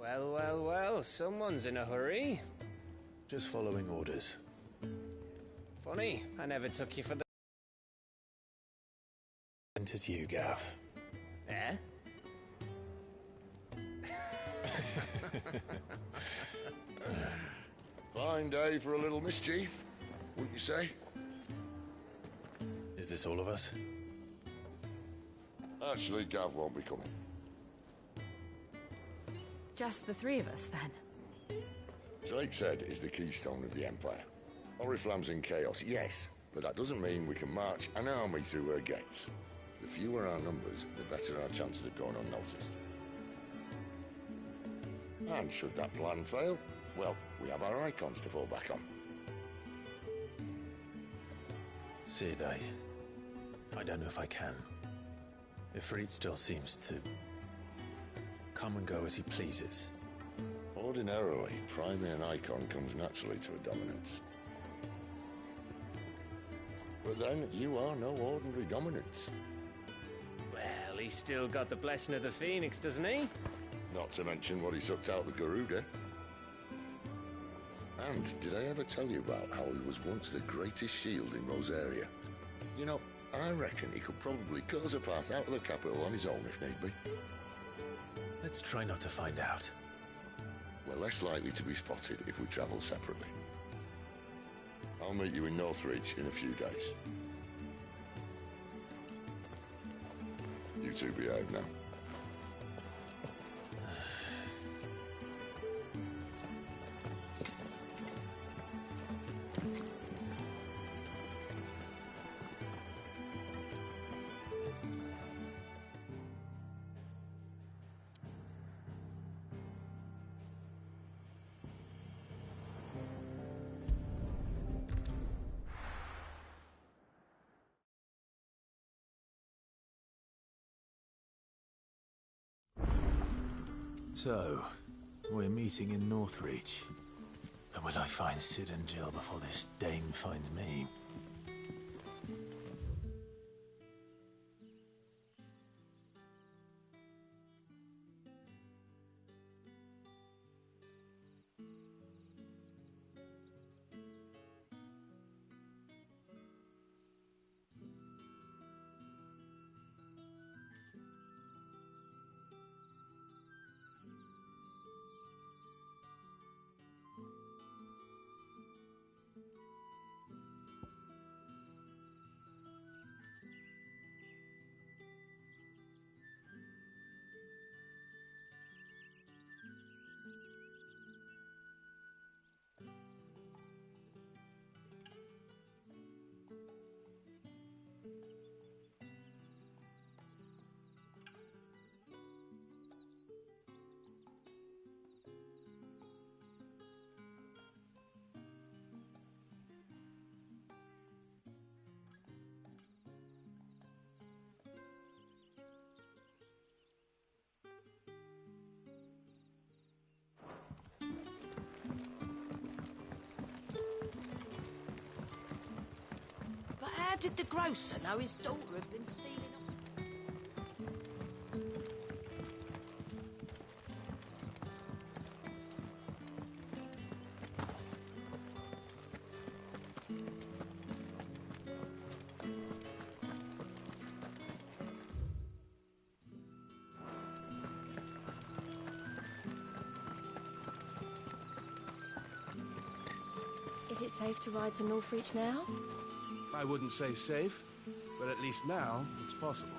Well, well, well, someone's in a hurry. Just following orders. Funny, I never took you for the... And it's you, Gav. Eh? Fine day for a little mischief, wouldn't you say? Is this all of us? Actually, Gav won't be coming. Just the three of us, then? Drake's Head is the keystone of the Empire. Oriflamme's in chaos, yes, but that doesn't mean we can march an army through her gates. The fewer our numbers, the better our chances of going unnoticed. And should that plan fail, well, we have our icons to fall back on. Sid, I don't know if I can. Ifrit still seems to come and go as he pleases. Ordinarily, priming an icon comes naturally to a dominance. But then, you are no ordinary dominance. Well, he's still got the blessing of the Phoenix, doesn't he? Not to mention what he sucked out of Garuda. And did I ever tell you about how he was once the greatest shield in Rosaria? You know, I reckon he could probably cut us a path out of the capital on his own if need be. Let's try not to find out. We're less likely to be spotted if we travel separately. I'll meet you in Northreach in a few days. You two behave now. So, we're meeting in Northreach. But will I find Sid and Jill before this dame finds me? But how did the grocer know his daughter had been stealing? Is it safe to ride to Northreach now? I wouldn't say safe, but at least now it's possible.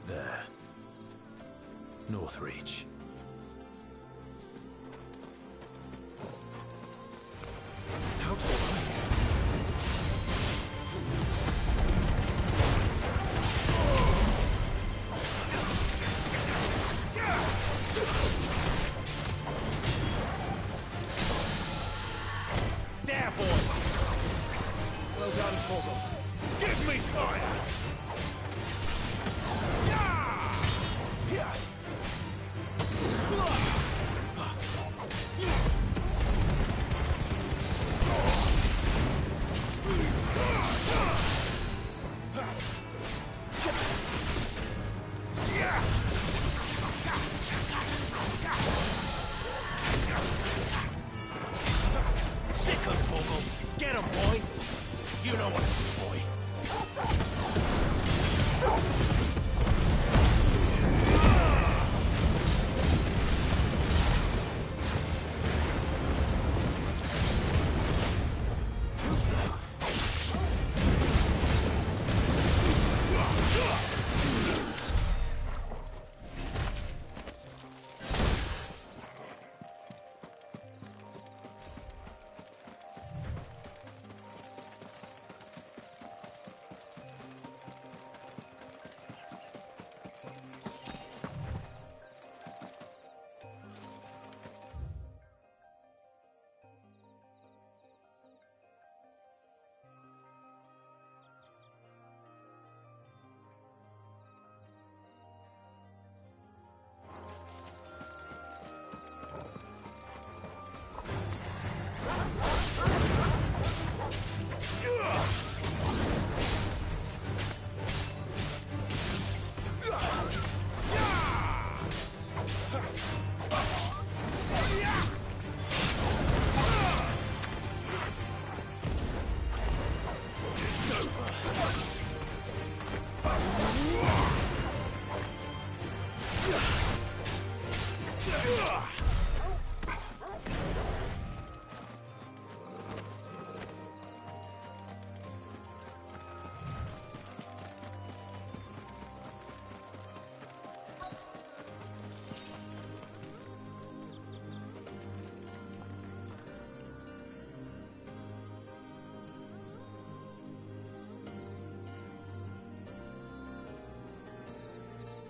There. North Reach. How tall are you? There, boys! Well done, Torgal. Give me fire! Sick of Torgal. Get him, boy. You know what to do, boy.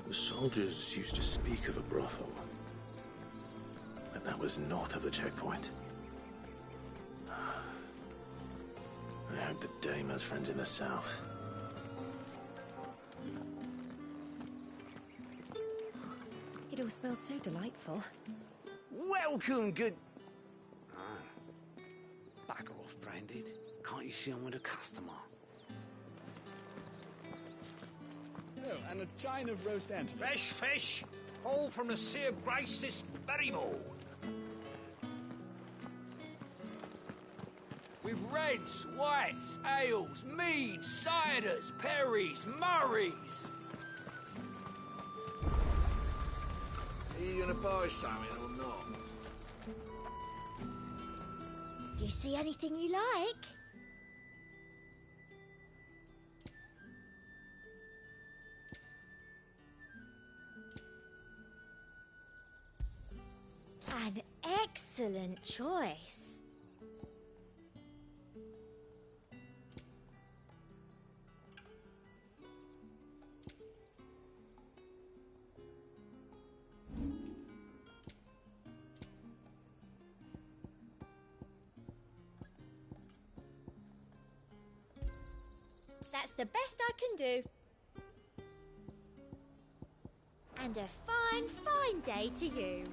The soldiers used to speak of a brothel, but that was north of the checkpoint. I hope that Dame has friends in the south. It all smells so delightful. Welcome, good... Oh. Bugger off, Branded. Can't you see I'm with a customer? Oh, and a chine of roast antelope. Fresh fish, all from the Sea of Grace this very morn. With reds, whites, ales, meads, ciders, perries, murrays. Are you gonna buy something or not? Do you see anything you like? An excellent choice. That's the best I can do. And a fine, fine day to you.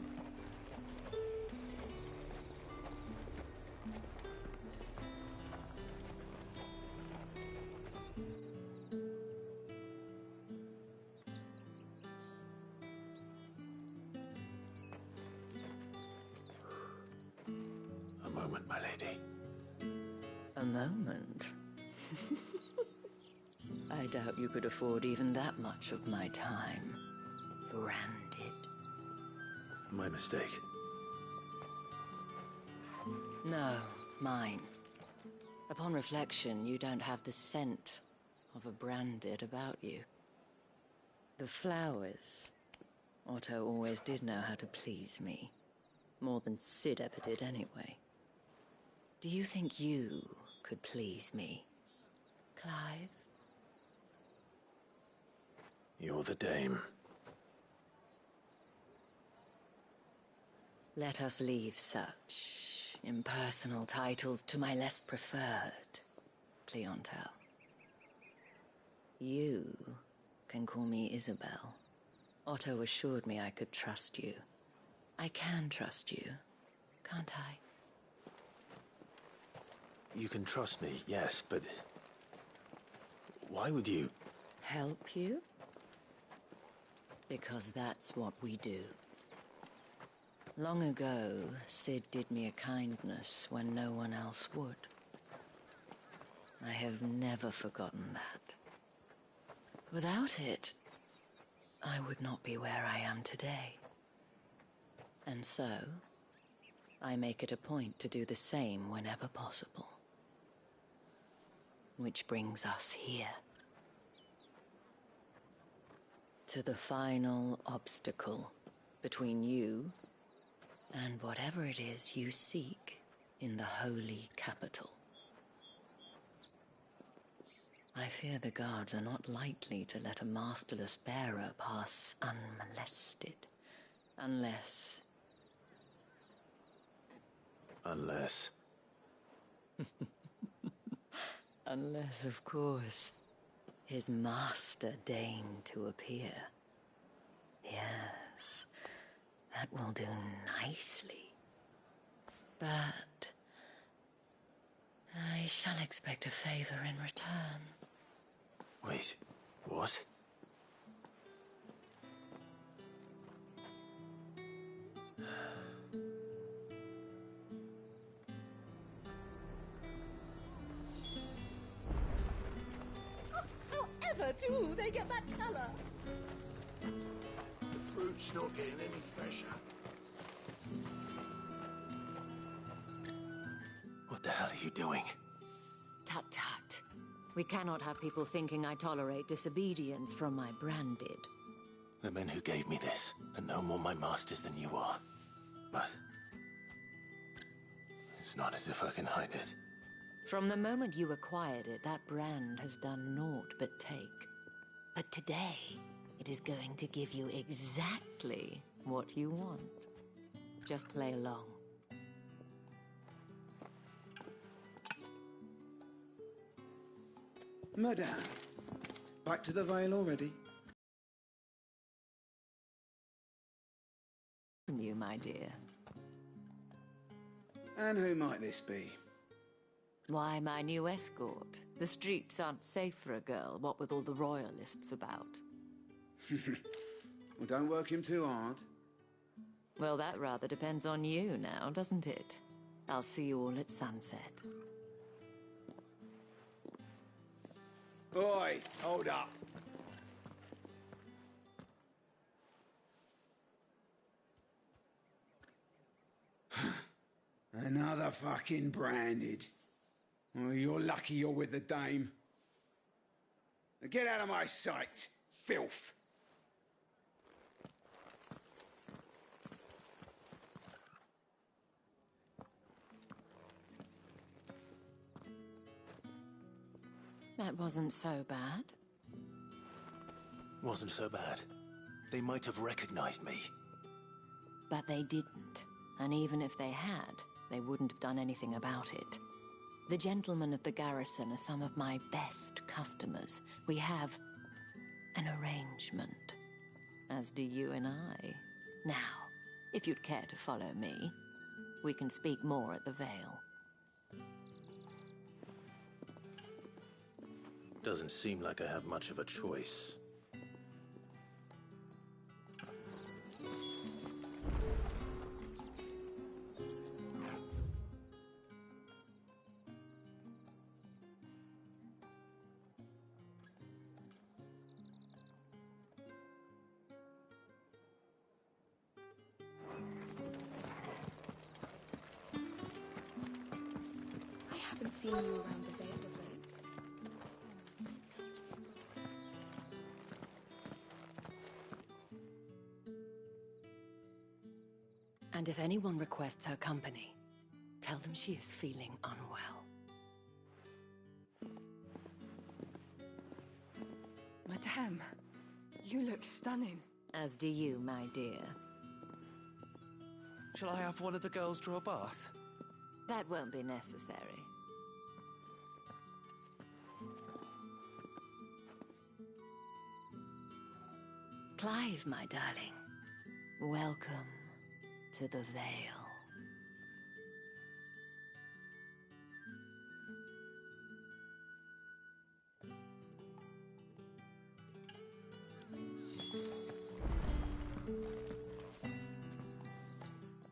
A moment, my lady. A moment? I doubt you could afford even that much of my time. Branded. My mistake. No, mine. Upon reflection, you don't have the scent of a branded about you. The flowers. Otto always did know how to please me. More than Sid ever did anyway. Do you think you could please me, Clive? You're the dame. Let us leave such impersonal titles to my less preferred clientele. You can call me Isabel. Otto assured me I could trust you. I can trust you, can't I? You can trust me, yes, but... why would you... Help you? Because that's what we do. Long ago, Sid did me a kindness when no one else would. I have never forgotten that. Without it, I would not be where I am today. And so, I make it a point to do the same whenever possible. Which brings us here. To the final obstacle between you and whatever it is you seek in the holy capital. I fear the guards are not likely to let a masterless bearer pass unmolested. Unless... Unless... Unless, of course, his master deigned to appear. Yes, that will do nicely. But... I shall expect a favor in return. Wait, what? However do they get that color? The fruit's not getting any fresher. What the hell are you doing? Tut tut. We cannot have people thinking I tolerate disobedience from my branded. The men who gave me this are no more my masters than you are. But... it's not as if I can hide it. From the moment you acquired it, that brand has done naught but take. But today, it is going to give you exactly what you want. Just play along. Madame, back to the Vale already? You, my dear. And who might this be? Why, my new escort. The streets aren't safe for a girl, what with all the royalists about. Well, don't work him too hard. Well, that rather depends on you now, doesn't it? I'll see you all at sunset. Oi, hold up. Another fucking branded. Oh, you're lucky you're with the dame. Now get out of my sight, filth. That wasn't so bad. Wasn't so bad. They might have recognized me. But they didn't. And even if they had, they wouldn't have done anything about it. The gentlemen of the garrison are some of my best customers. We have an arrangement, as do you and I. Now, if you'd care to follow me, we can speak more at the Vale. Doesn't seem like I have much of a choice. seen you around the Vale of late. And if anyone requests her company, tell them she is feeling unwell. Madame, you look stunning. As do you, my dear. Shall I have one of the girls draw a bath? That won't be necessary. Clive, my darling. Welcome to the Vale.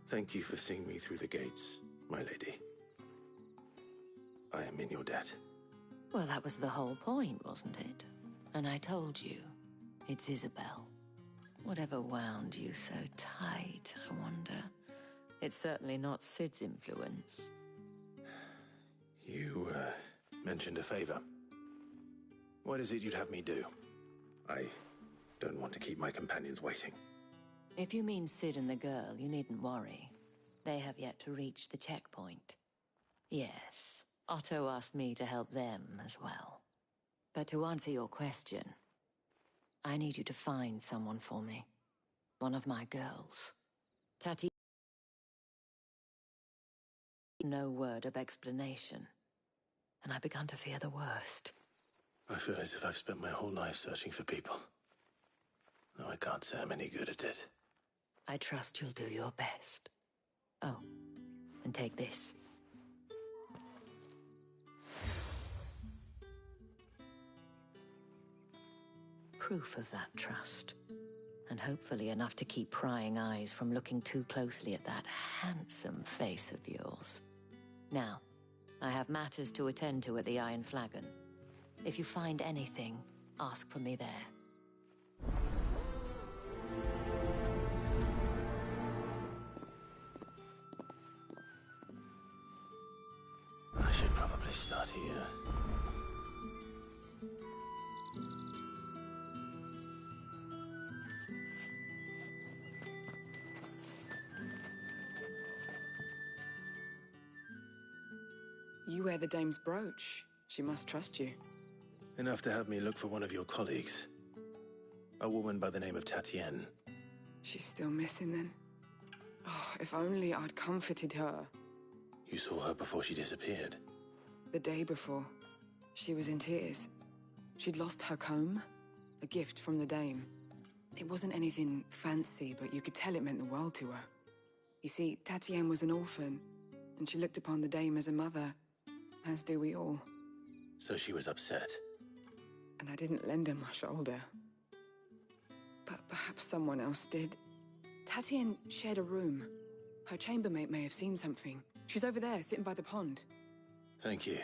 Thank you for seeing me through the gates, my lady. I am in your debt. Well, that was the whole point, wasn't it? And I told you, it's Isabel. Whatever wound you so tight, I wonder. It's certainly not Sid's influence. You, mentioned a favor. What is it you'd have me do? I don't want to keep my companions waiting. If you mean Sid and the girl, you needn't worry. They have yet to reach the checkpoint. Yes, Otto asked me to help them as well. But to answer your question, I need you to find someone for me. One of my girls. Tati... No word of explanation. And I began to fear the worst. I feel as if I've spent my whole life searching for people. Though I can't say I'm any good at it. I trust you'll do your best. Oh, and take this. Proof of that trust. And hopefully enough to keep prying eyes from looking too closely at that handsome face of yours. Now, I have matters to attend to at the Iron Flagon. If you find anything, ask for me there. I should probably start here. You wear the dame's brooch. She must trust you. Enough to have me look for one of your colleagues. A woman by the name of Tatienne. She's still missing then. Oh, if only I'd comforted her. You saw her before she disappeared? The day before. She was in tears. She'd lost her comb, a gift from the dame. It wasn't anything fancy, but you could tell it meant the world to her. You see, Tatienne was an orphan, and she looked upon the dame as a mother, as do we all. So she was upset. And I didn't lend her my shoulder. But perhaps someone else did. Tatienne shared a room. Her chambermaid may have seen something. She's over there, sitting by the pond. Thank you.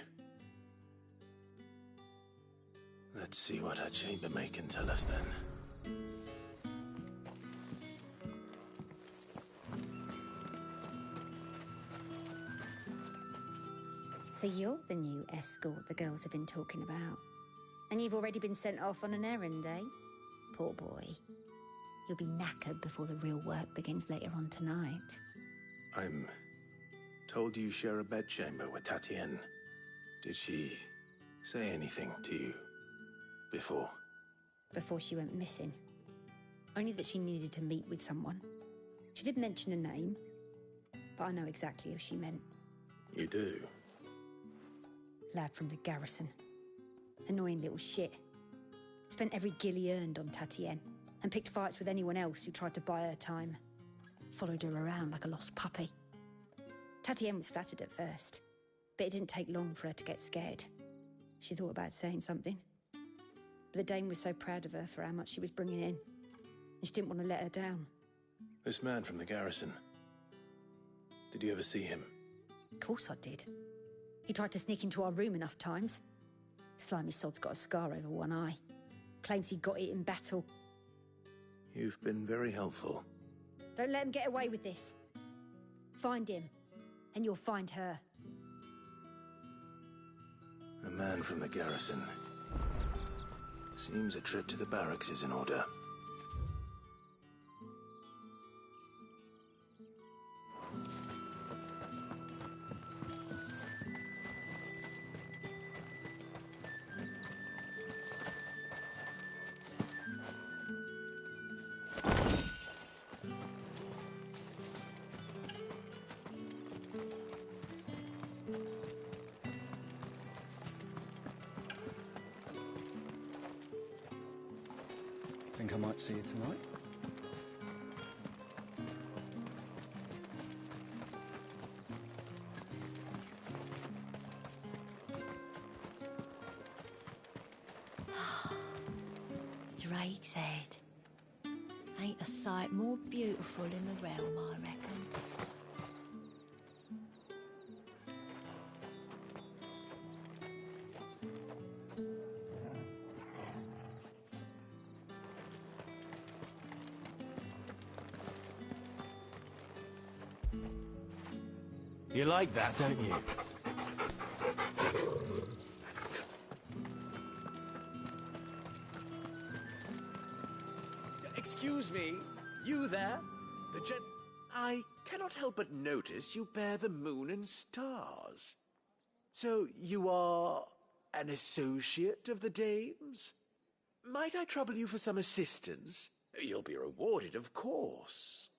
Let's see what her chambermaid can tell us then. So you're the new escort the girls have been talking about. And you've already been sent off on an errand, eh? Poor boy. You'll be knackered before the real work begins later on tonight. I'm told you share a bedchamber with Tatienne. Did she say anything to you before? Before she went missing. Only that she needed to meet with someone. She did mention a name, but I know exactly who she meant. You do? Lad from the garrison. Annoying little shit. Spent every gil he earned on Tatienne, and picked fights with anyone else who tried to buy her time. Followed her around like a lost puppy. Tatienne was flattered at first, but it didn't take long for her to get scared. She thought about saying something. But the dame was so proud of her for how much she was bringing in, and she didn't want to let her down. This man from the garrison. Did you ever see him? Of course I did. He tried to sneak into our room enough times. Slimy sod's got a scar over one eye. Claims he got it in battle. You've been very helpful. Don't let him get away with this. Find him, and you'll find her. A man from the garrison. Seems a trip to the barracks is in order. Think I might see you tonight? Drake's Head. Ain't a sight more beautiful in the realm, I reckon. You like that, don't you? Excuse me, you there? I cannot help but notice you bear the moon and stars. So you are an associate of the dames? Might I trouble you for some assistance? You'll be rewarded, of course.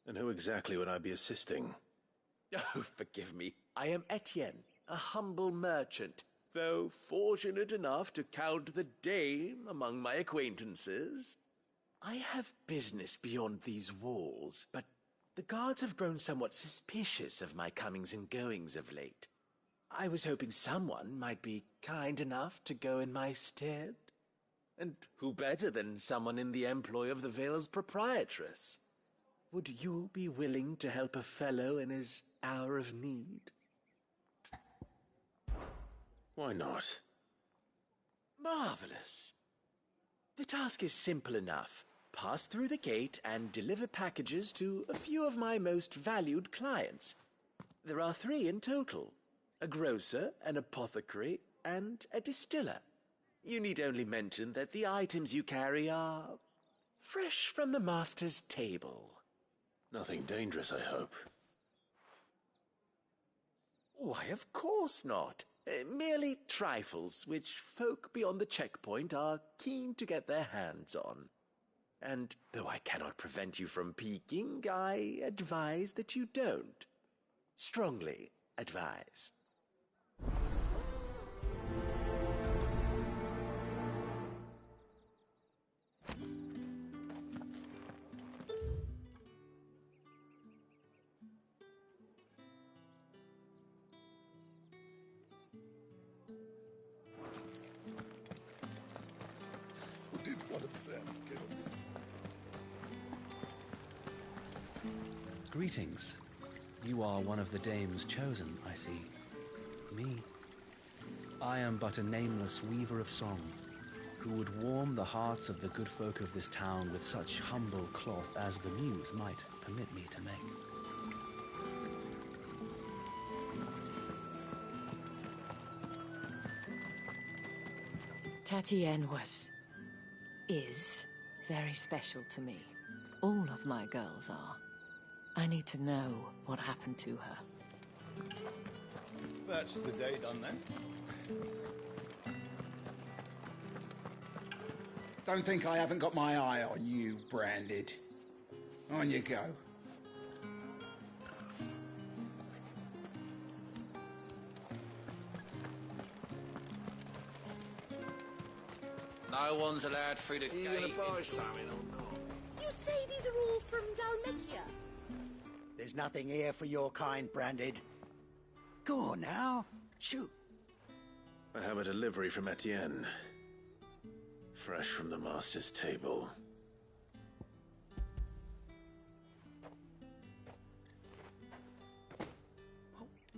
And who exactly would I be assisting? Oh, forgive me. I am Etienne, a humble merchant, though fortunate enough to count the dame among my acquaintances. I have business beyond these walls, but the guards have grown somewhat suspicious of my comings and goings of late. I was hoping someone might be kind enough to go in my stead. And who better than someone in the employ of the Vale's proprietress? Would you be willing to help a fellow in his hour of need? Why not? Marvelous. The task is simple enough. Pass through the gate and deliver packages to a few of my most valued clients. There are 3 in total: a grocer, an apothecary, and a distiller. You need only mention that the items you carry are fresh from the master's table. Nothing dangerous, I hope. Why, of course not. Merely trifles which folk beyond the checkpoint are keen to get their hands on. And though I cannot prevent you from peeking, I advise that you don't. Strongly advise. Did one of them get on this? Greetings. You are one of the dames chosen, I see. Me. I am but a nameless weaver of song, who would warm the hearts of the good folk of this town with such humble cloth as the muse might permit me to make. Tatienne is very special to me. All of my girls are. I need to know what happened to her. That's the day done then. Don't think I haven't got my eye on you, Branded. On you go. No one's allowed through the gate. You gonna buy something or not? You say these are all from Dalmekia? There's nothing here for your kind, Branded. Go on now. Shoot. I have a delivery from Etienne. Fresh from the master's table.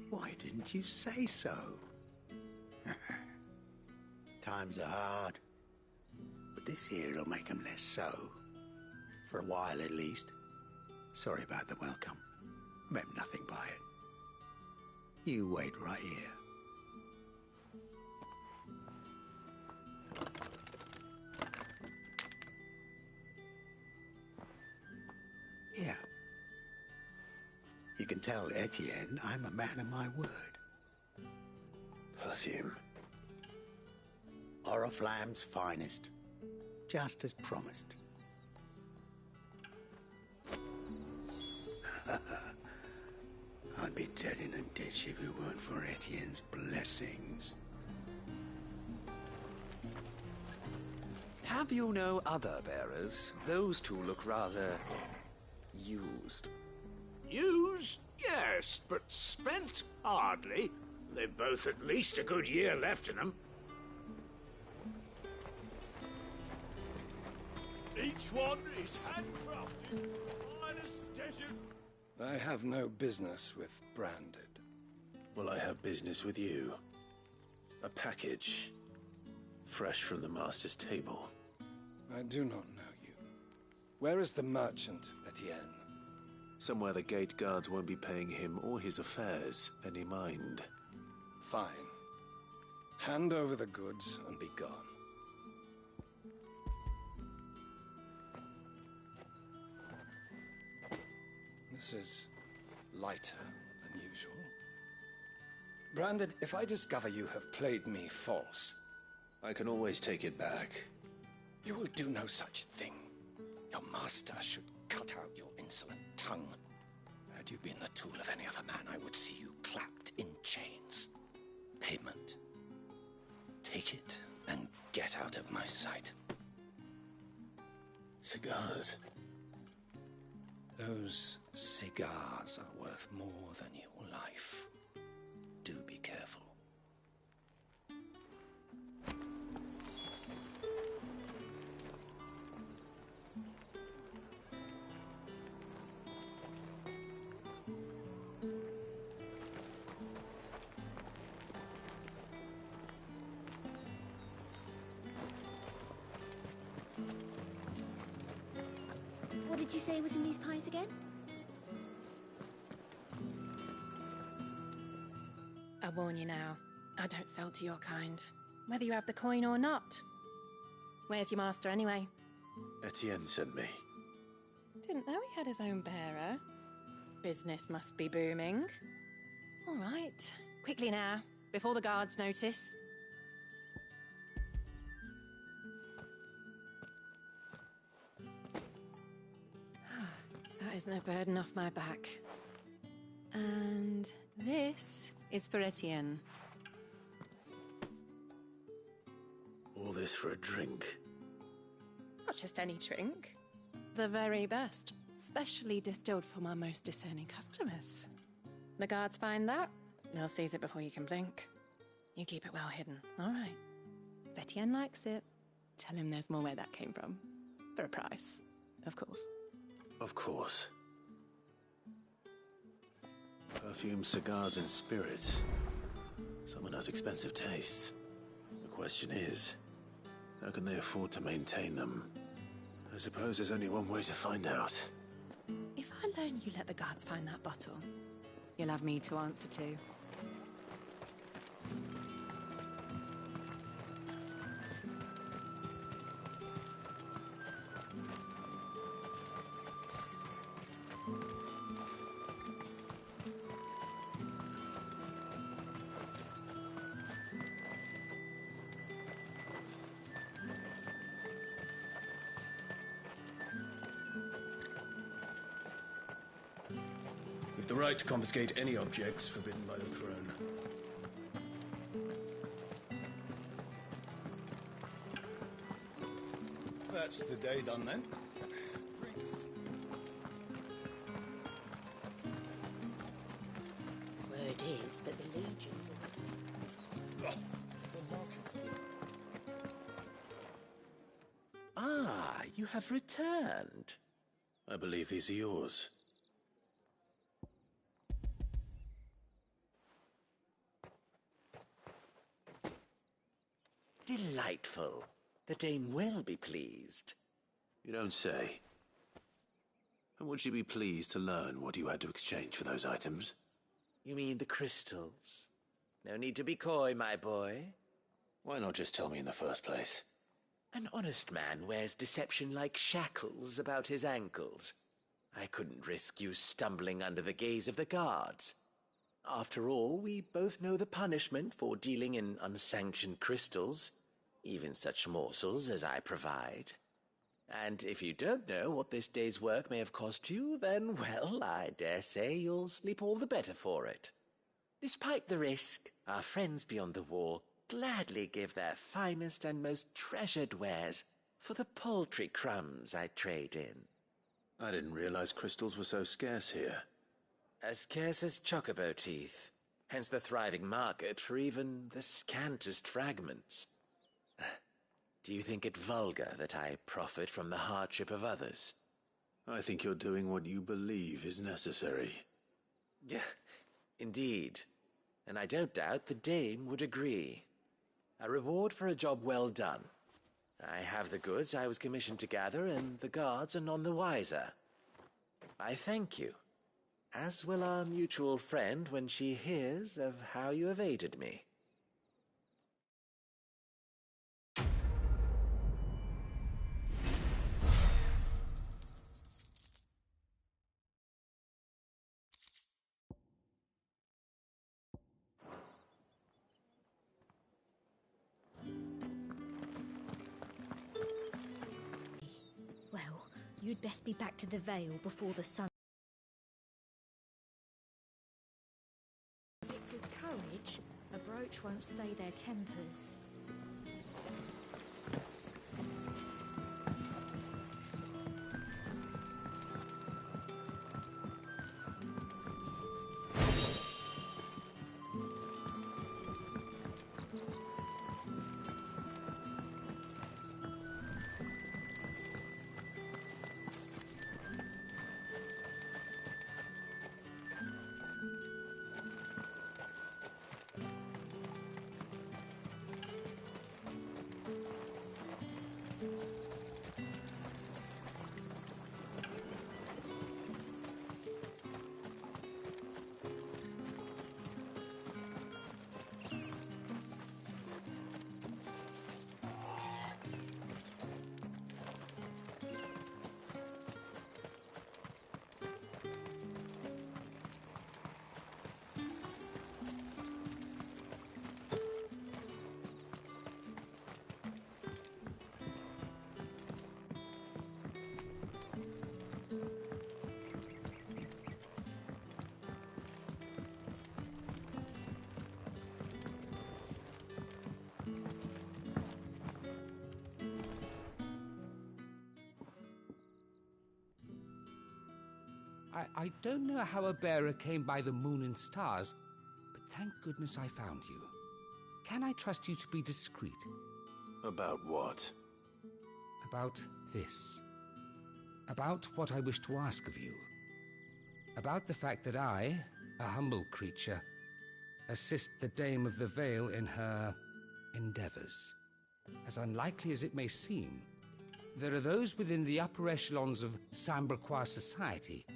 Why didn't you say so? Times are hard. But this here'll make 'em less so. For a while, at least. Sorry about the welcome. Meant nothing by it. You wait right here. tell Etienne I'm a man of my word. Perfume. Oriflamme's finest. Just as promised. I'd be dead in a ditch if it weren't for Etienne's blessings. Have you no other bearers? Those two look rather... used. Used? Yes, but spent? Hardly. They've both at least a good year left in them. Each one is handcrafted, finest desert. I have no business with Branded. Well, I have business with you. A package. Fresh from the master's table. I do not know you. Where is the merchant, Etienne? Somewhere the gate guards won't be paying him or his affairs any mind. Fine. Hand over the goods and be gone. This is lighter than usual. Branded, if I discover you have played me false... I can always take it back. You will do no such thing. Your master should cut out your insolent tongue. Had you been the tool of any other man, I would see you clapped in chains. Payment. Take it and get out of my sight. Cigars? Those cigars are worth more than your life. Do be careful. What did you say was in these pies again? I warn you now, I don't sell to your kind, whether you have the coin or not. Where's your master anyway? Etienne sent me. Didn't know he had his own bearer. Business must be booming. All right, quickly now, before the guards notice. That is no burden off my back. And this is for Etienne. All this for a drink? Not just any drink. The very best. Specially distilled for my most discerning customers. The guards find that, they'll seize it before you can blink. You keep it well hidden, all right? If Etienne likes it, tell him there's more where that came from. For a price, of course. Of course. Perfume, cigars, and spirits. Someone has expensive tastes. The question is, how can they afford to maintain them? I suppose there's only one way to find out. If I learn you let the guards find that bottle, you'll have me to answer to. With the right to confiscate any objects forbidden by the throne. That's the day done then. Word is that the legions are... Ah, you have returned. I believe these are yours. Delightful. The dame will be pleased. You don't say. And would she be pleased to learn what you had to exchange for those items? You mean the crystals? No need to be coy, my boy. Why not just tell me in the first place? An honest man wears deception like shackles about his ankles. I couldn't risk you stumbling under the gaze of the guards. After all, we both know the punishment for dealing in unsanctioned crystals, even such morsels as I provide. And if you don't know what this day's work may have cost you, then, well, I dare say you'll sleep all the better for it. Despite the risk, our friends beyond the wall gladly give their finest and most treasured wares for the paltry crumbs I trade in. I didn't realize crystals were so scarce here. As scarce as chocobo teeth, hence the thriving market for even the scantest fragments. Do you think it vulgar that I profit from the hardship of others? I think you're doing what you believe is necessary. Yeah, indeed. And I don't doubt the dame would agree. A reward for a job well done. I have the goods I was commissioned to gather, and the guards are none the wiser. I thank you, as will our mutual friend when she hears of how you have aided me. Well, you'd best be back to the Vale before the sun. With good courage, a brooch won't stay their tempers. I don't know how a bearer came by the moon and stars, but thank goodness I found you. Can I trust you to be discreet? About what? About this. About what I wish to ask of you. About the fact that I, a humble creature, assist the Dame of the Vale in her endeavors. As unlikely as it may seem, there are those within the upper echelons of Samberquois society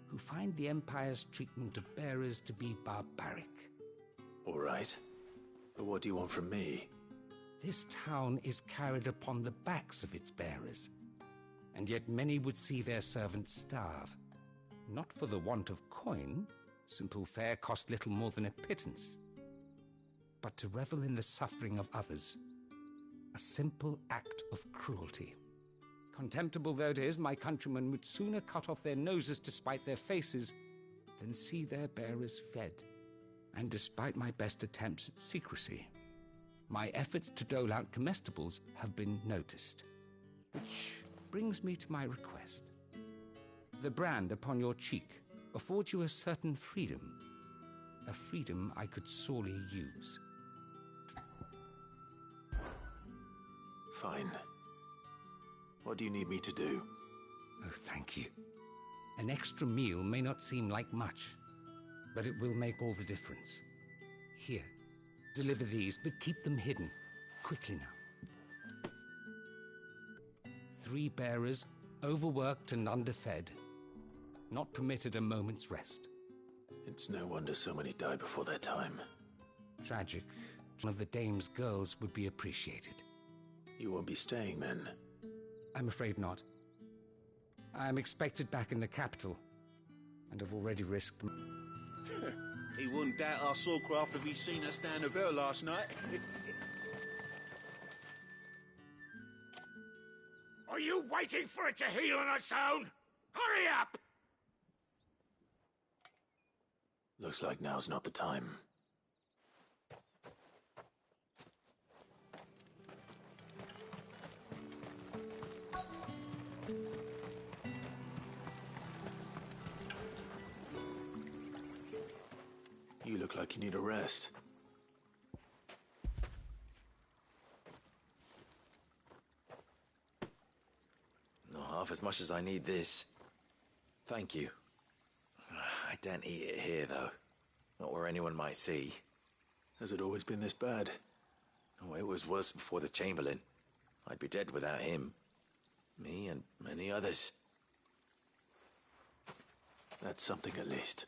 who find the Empire's treatment of bearers to be barbaric. All right. But what do you want from me? This town is carried upon the backs of its bearers, and yet many would see their servants starve. Not for the want of coin, simple fare cost little more than a pittance, but to revel in the suffering of others, a simple act of cruelty. Contemptible though it is, my countrymen would sooner cut off their noses to spite their faces than see their bearers fed. And despite my best attempts at secrecy, my efforts to dole out comestibles have been noticed. Which brings me to my request. The brand upon your cheek affords you a certain freedom, a freedom I could sorely use. Fine. What do you need me to do? Oh, thank you. An extra meal may not seem like much, but it will make all the difference. Here, deliver these, but keep them hidden. Quickly now. 3 bearers, overworked and underfed, not permitted a moment's rest. It's no wonder so many die before their time. Tragic. One of the Dame's girls would be appreciated. You won't be staying then? I'm afraid not. I am expected back in the capital, and have already risked... He wouldn't doubt our swordcraft if he'd seen us down the Vale last night. Are you waiting for it to heal on its own? Hurry up! Looks like now's not the time. You look like you need a rest. Not half as much as I need this. Thank you. I daren't eat it here, though. Not where anyone might see. Has it always been this bad? Oh, it was worse before the Chamberlain. I'd be dead without him. Me and many others. That's something at least.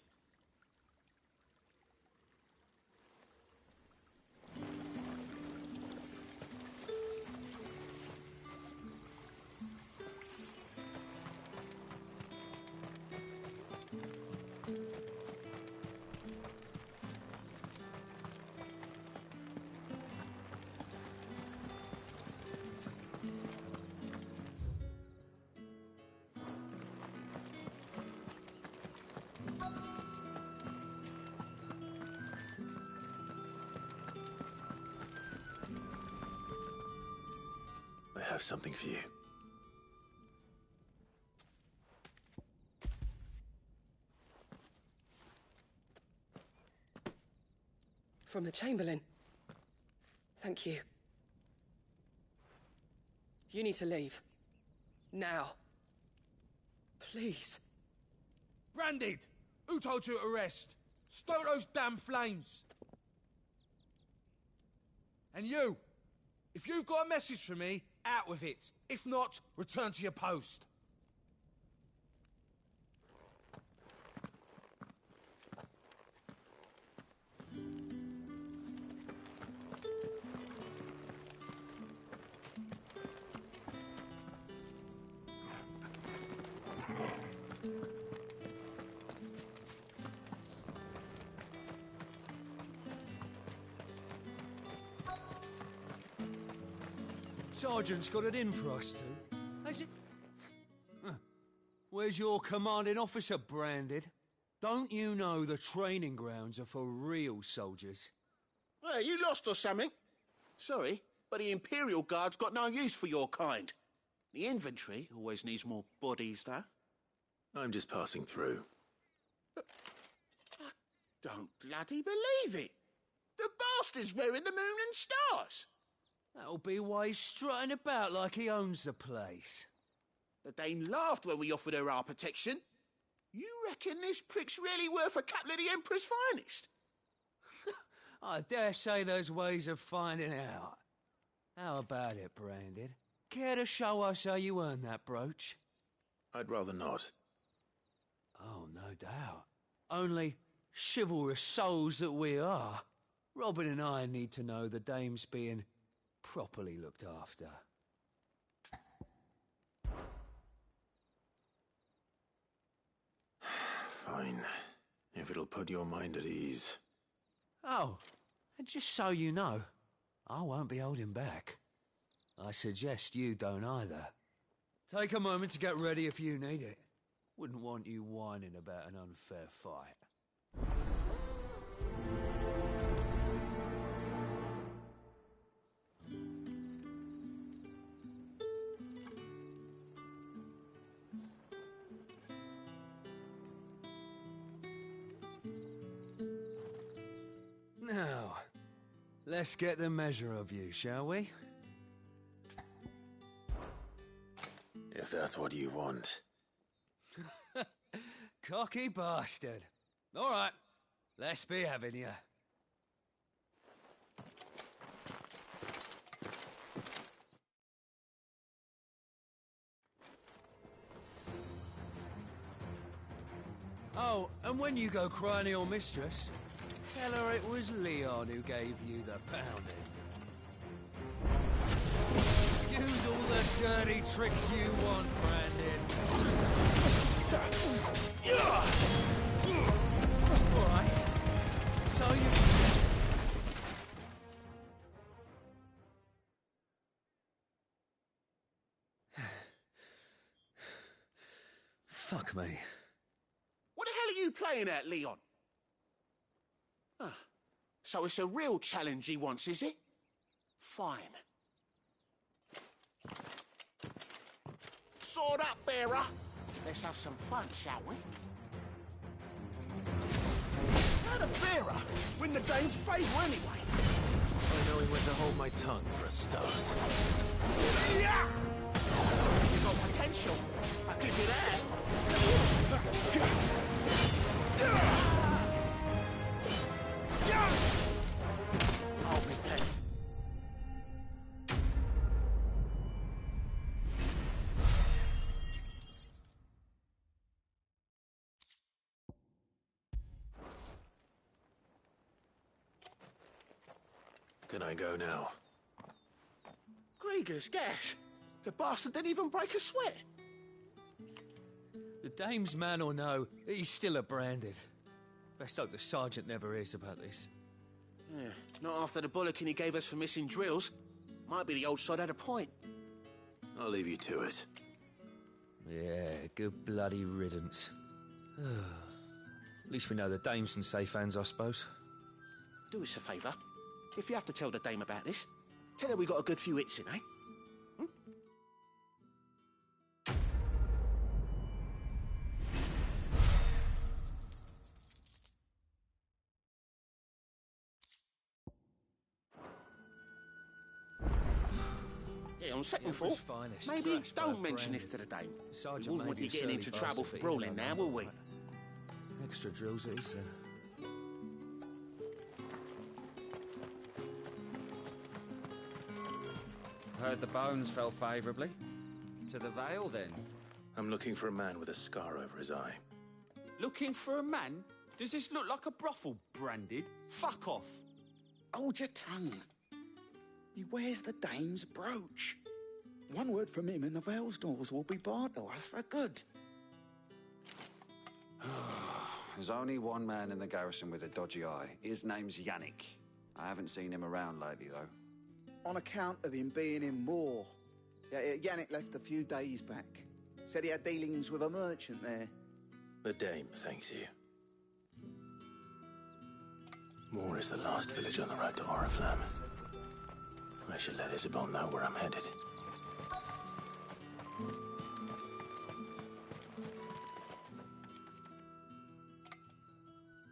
I have something for you. From the Chamberlain. Thank you. You need to leave. Now. Please. Branded! Who told you to rest? Stoke those damn flames! And you! If you've got a message for me, out with it. If not, return to your post. Sergeant's got it in for us two, has it? Huh. Where's your commanding officer, Branded? Don't you know the training grounds are for real soldiers? Well, you lost or something? Sorry, but the Imperial Guard's got no use for your kind. The infantry always needs more bodies, though. I'm just passing through. But I don't bloody believe it. The bastard's wearing the moon and stars. That'll be why he's strutting about like he owns the place. The Dame laughed when we offered her our protection. You reckon this prick's really worth a couple of the Emperor's finest? I dare say there's ways of finding out. How about it, Branded? Care to show us how you earned that brooch? I'd rather not. Oh, no doubt. Only chivalrous souls that we are, Robin and I need to know the Dame's being properly looked after. Fine. If it'll put your mind at ease. Oh, and just so you know, I won't be holding back. I suggest you don't either. Take a moment to get ready if you need it. Wouldn't want you whining about an unfair fight. Now, let's get the measure of you, shall we? If that's what you want. Cocky bastard. All right, let's be having you. Oh, and when you go crying to your mistress, tell her it was Leon who gave you the pounding. Use all the dirty tricks you want, Brandon. All right. So you... Fuck me. What the hell are you playing at, Leon? Ah, so it's a real challenge he wants, is it? Fine. Sword up, bearer. Let's have some fun, shall we? How the bearer win the dame's favour anyway? I know he went to hold my tongue for a start. Yeah! You got potential. I'll give you that. I'll be there. Can I go now? Grieger's gas. The bastard didn't even break a sweat. The dame's man or no, he's still a branded. Best hope the sergeant never hears about this. Yeah, not after the bullocking he gave us for missing drills. Might be the old sod had a point. I'll leave you to it. Yeah, good bloody riddance. At least we know the dame's in safe hands, I suppose. Do us a favour. If you have to tell the dame about this, tell her we got a good few hits in, eh? Yeah, on second thought, maybe don't mention this to the dame. We wouldn't want you getting into trouble for brawling now, will we? Extra drills, he said. Heard the bones fell favourably. To the Vale, then? I'm looking for a man with a scar over his eye. Looking for a man? Does this look like a brothel, branded? Fuck off. Hold your tongue. He wears the dame's brooch. One word from him and the Vale's doors will be barred to us for good. There's only one man in the garrison with a dodgy eye. His name's Yannick. I haven't seen him around lately, though. On account of him being in war. Yannick left a few days back. Said he had dealings with a merchant there. The dame thanks you. Moor is the last village on the road to Oriflamme. I should let Isabel know where I'm headed.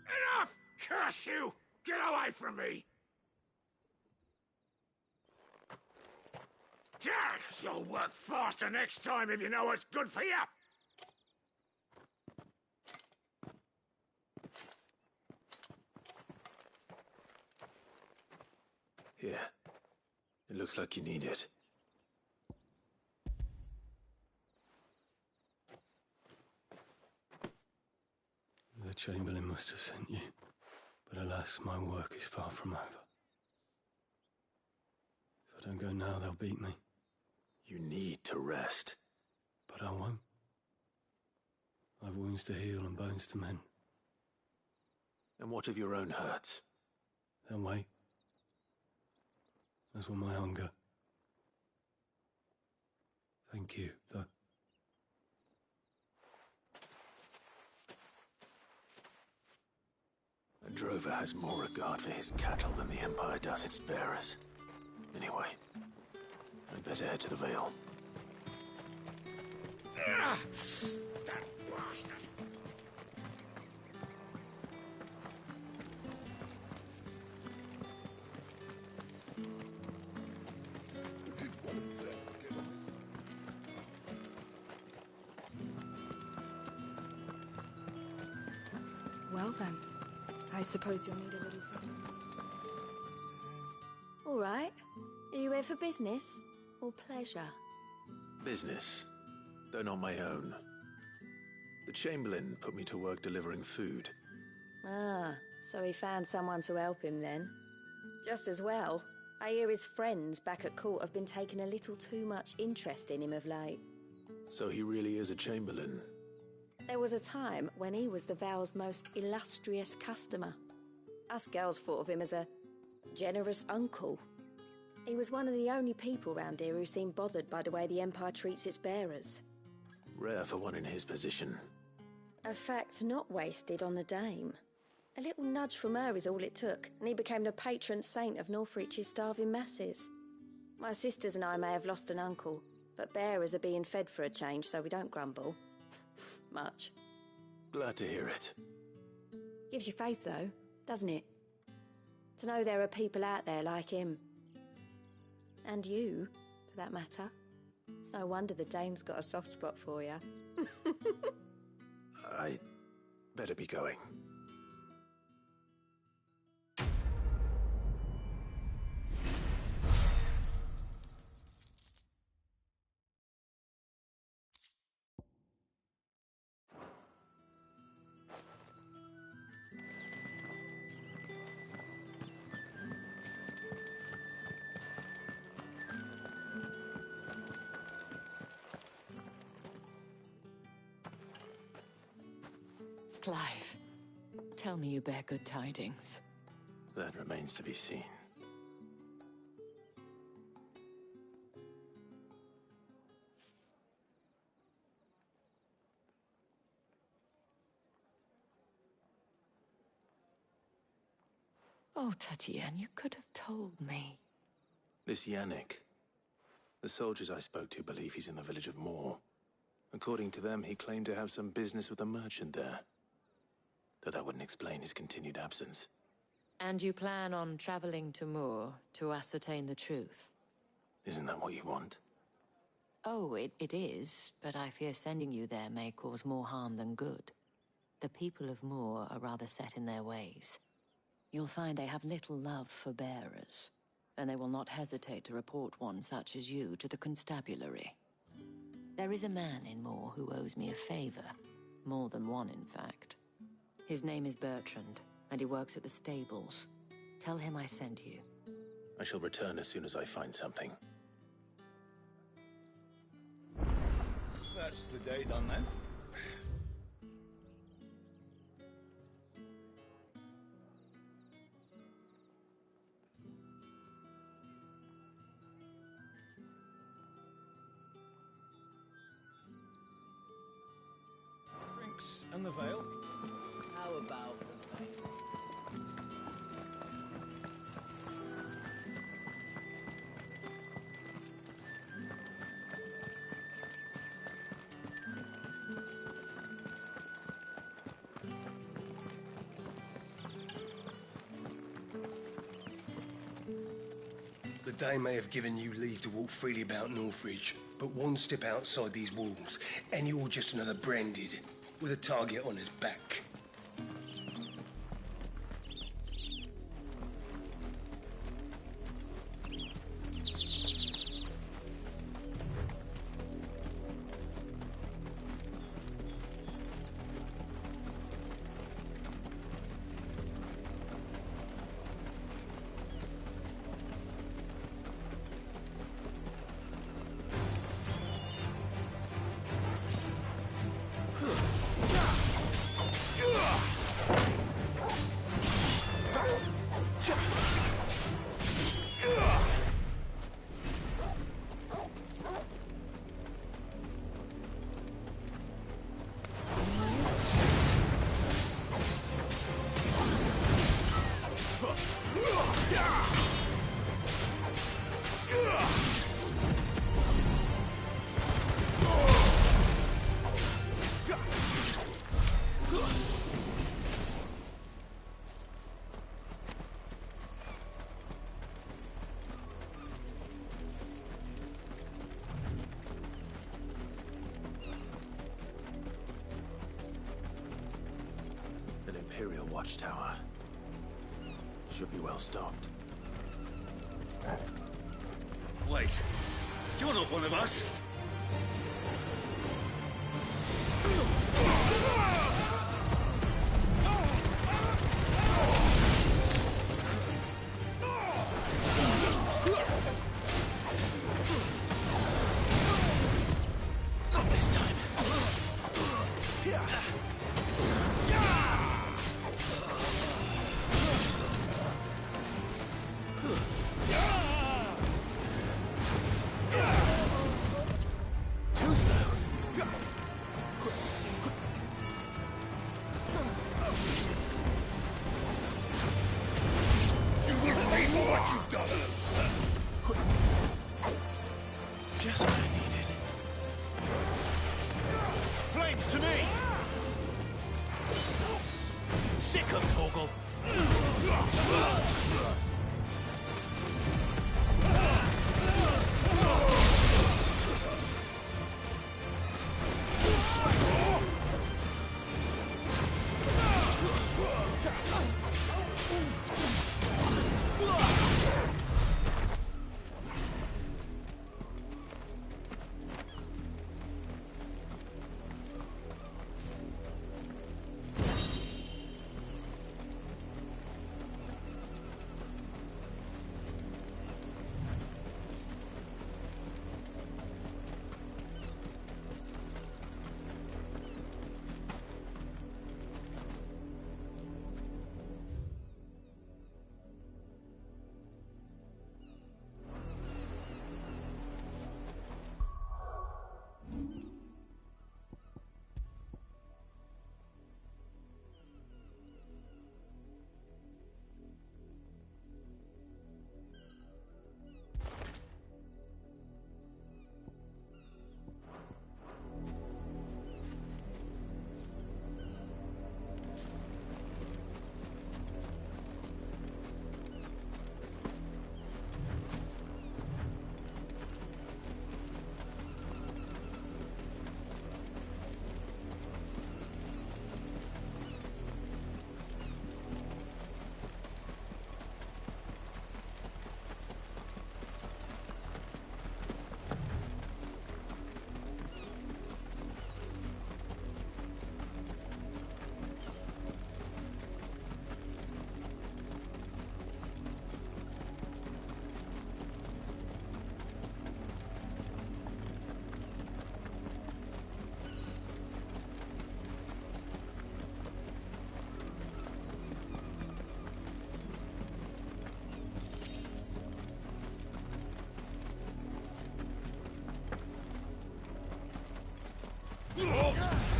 Enough! Curse you! Get away from me! You'll work faster next time if you know what's good for you! Here. It looks like you need it. The Chamberlain must have sent you, but alas, my work is far from over. If I don't go now, they'll beat me. You need to rest. But I won't. I've wounds to heal and bones to mend. And what of your own hurts? They'll wait. As will my hunger. Thank you, though. A drover has more regard for his cattle than the Empire does its bearers. Anyway, I'd better head to the Vale. That bastard! Well then, I suppose you'll need a little something. All right. Are you here for business or pleasure? Business, though not my own. The Chamberlain put me to work delivering food. Ah, so he found someone to help him then. Just as well. I hear his friends back at court have been taking a little too much interest in him of late. So he really is a Chamberlain. There was a time when he was the Vale's most illustrious customer. Us girls thought of him as a generous uncle. He was one of the only people round here who seemed bothered by the way the Empire treats its bearers. Rare for one in his position. A fact not wasted on the dame. A little nudge from her is all it took, and he became the patron saint of Northreach's starving masses. My sisters and I may have lost an uncle, but bearers are being fed for a change, so we don't grumble. Much. Glad to hear it. Gives you faith, though, doesn't it? To know there are people out there like him. And you, to that matter. It's no wonder the dame's got a soft spot for you. I better be going. Clive, tell me you bear good tidings. That remains to be seen. Oh, Tatiana, you could have told me. This Yannick. The soldiers I spoke to believe he's in the village of Moor. According to them, he claimed to have some business with a merchant there. Though that wouldn't explain his continued absence. And you plan on traveling to Moor to ascertain the truth? Isn't that what you want? Oh, it is, but I fear sending you there may cause more harm than good. The people of Moor are rather set in their ways. You'll find they have little love for bearers, and they will not hesitate to report one such as you to the constabulary. There is a man in Moor who owes me a favor. More than one, in fact. His name is Bertrand, and he works at the stables. Tell him I sent you. I shall return as soon as I find something. That's the day done then. Drinks and the veil. How about the veil? The Dame may have given you leave to walk freely about Northreach, but one step outside these walls, and you're just another branded, with a target on his back. Imperial watchtower. Should be well stocked. Wait, you're not one of us! Not this time. what I needed. Flames to me! Sick of Torgal!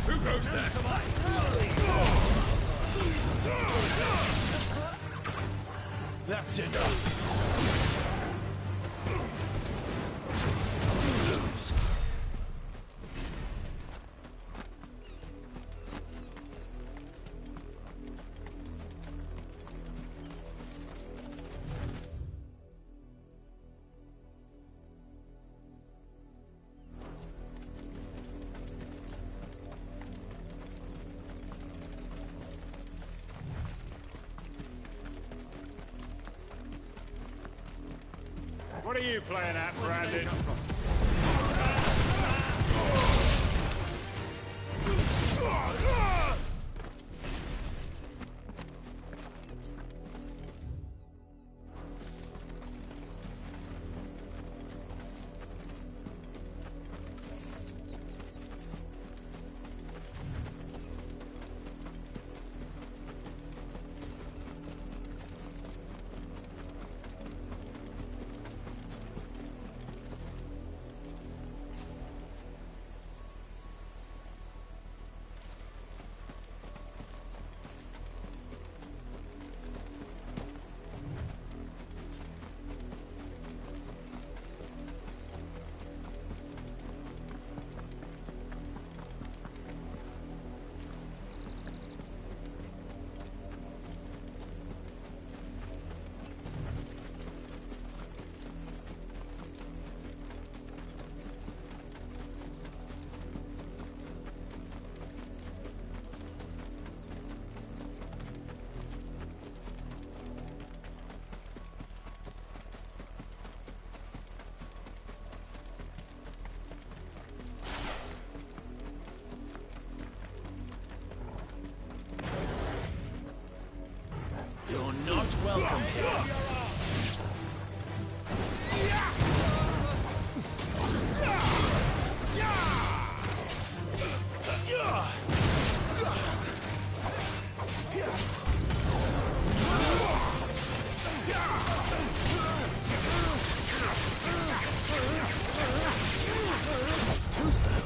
Who goes there? That's enough. What are you playing at, Brandon? You're not welcome here. Too slow.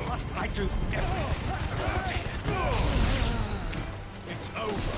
Must I do everything around here? over.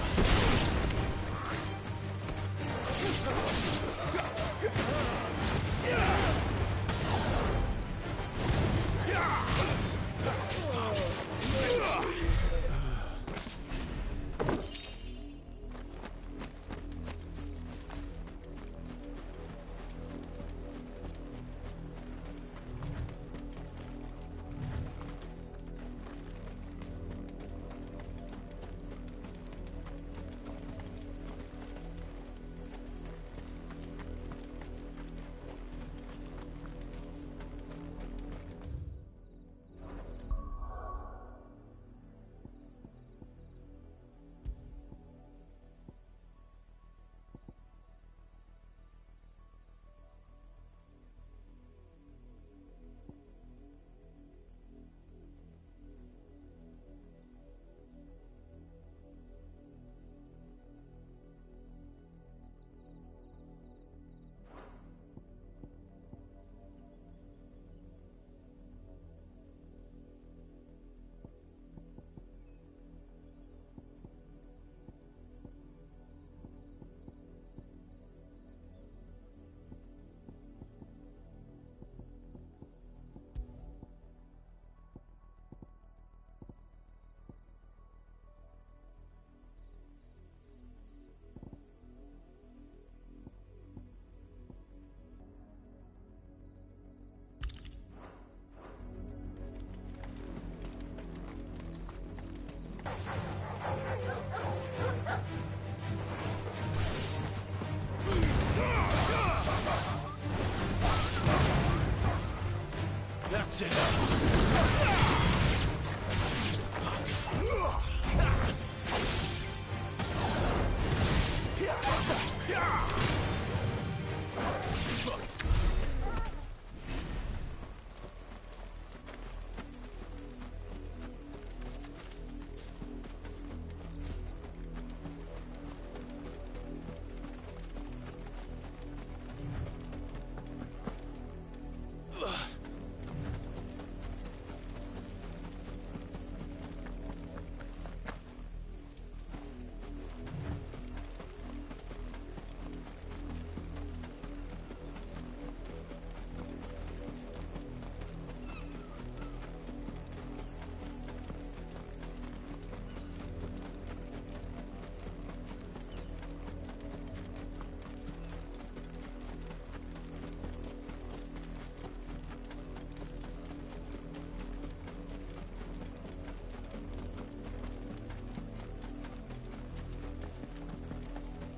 That's it.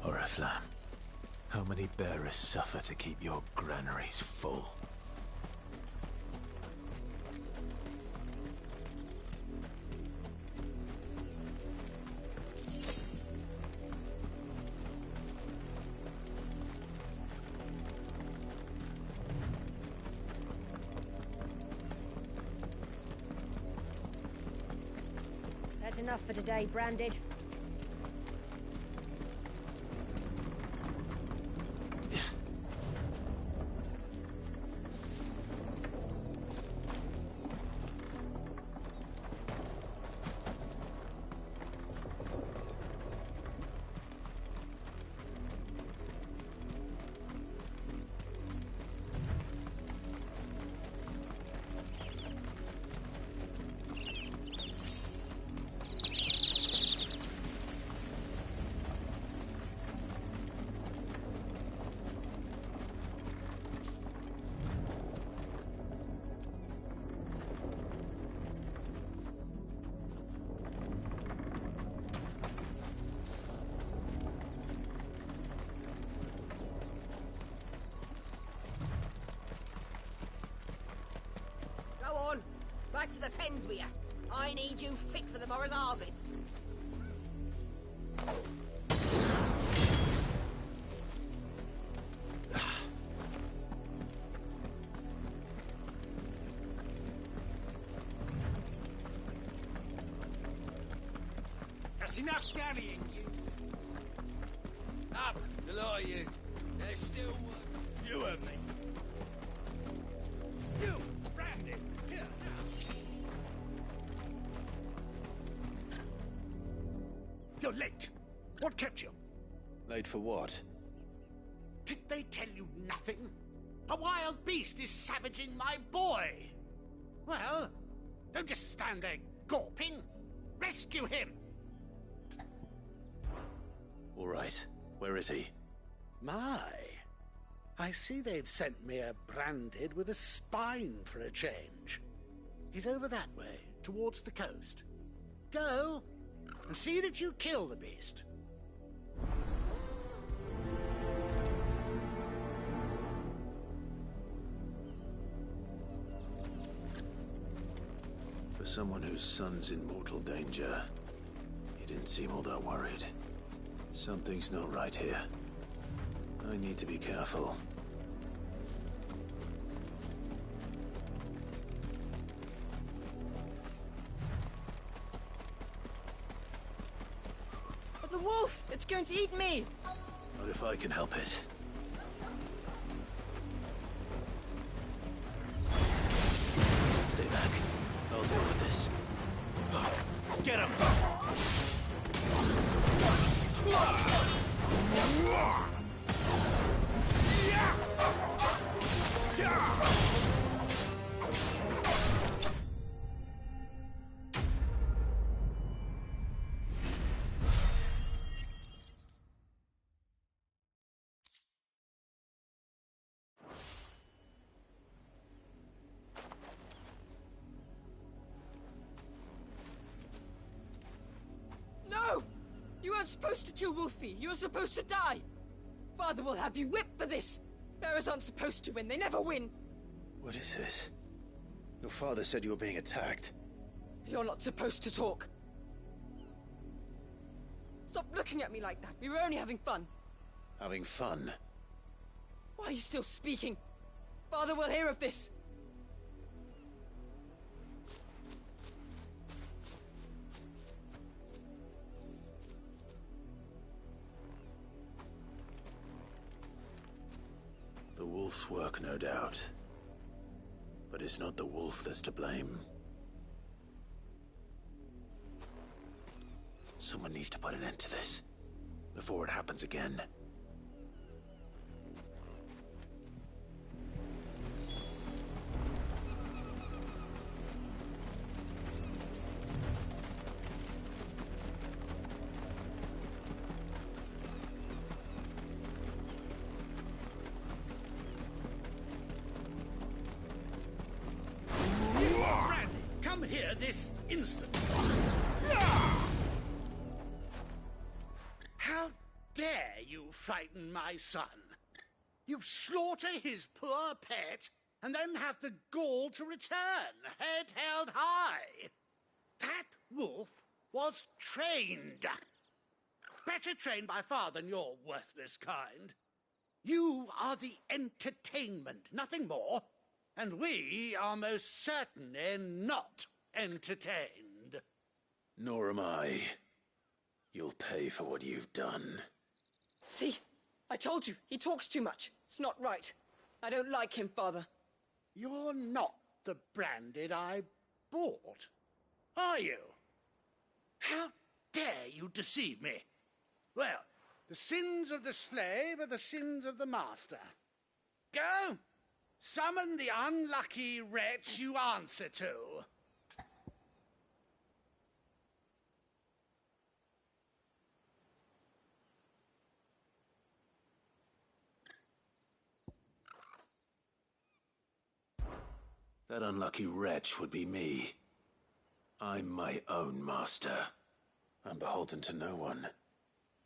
Oriflamme, how many bearers suffer to keep your granaries full? That's enough for today, Branded. Back to the pens with you. I need you fit for the morrow's harvest. That's enough dallying, you. Up, the lot of you. There's still work. You and me. You, Brandon, here now. You're late. What kept you? Late for what? Did they tell you nothing? A wild beast is savaging my boy. Well, don't just stand there gawping. Rescue him. All right. Where is he? My. I see they've sent me a branded with a spine for a change. He's over that way, towards the coast. Go, and see that you kill the beast. For someone whose son's in mortal danger, he didn't seem all that worried. Something's not right here. I need to be careful. The wolf! It's going to eat me! Not if I can help it. Stay back. I'll deal with this. Get him! No! You weren't supposed to kill Wolfie. You were supposed to die. Father will have you whipped for this. Bearers aren't supposed to win. They never win. What is this? Your father said you were being attacked. You're not supposed to talk. Stop looking at me like that. We were only having fun. Having fun? Why are you still speaking? Father will hear of this. The wolf's work, no doubt. But it's not the wolf that's to blame. Someone needs to put an end to this, before it happens again. Brandy, come here this instant. How dare you frighten my son? You slaughter his poor pet, and then have the gall to return, head held high. That wolf was trained. Better trained by far than your worthless kind. You are the entertainment, nothing more. And we are most certainly not entertained. Nor am I. You'll pay for what you've done. See? I told you. He talks too much. It's not right. I don't like him, Father. You're not the branded I bought, are you? How dare you deceive me? Well, the sins of the slave are the sins of the master. Go! Summon the unlucky wretch you answer to. That unlucky wretch would be me. I'm my own master. I'm beholden to no one.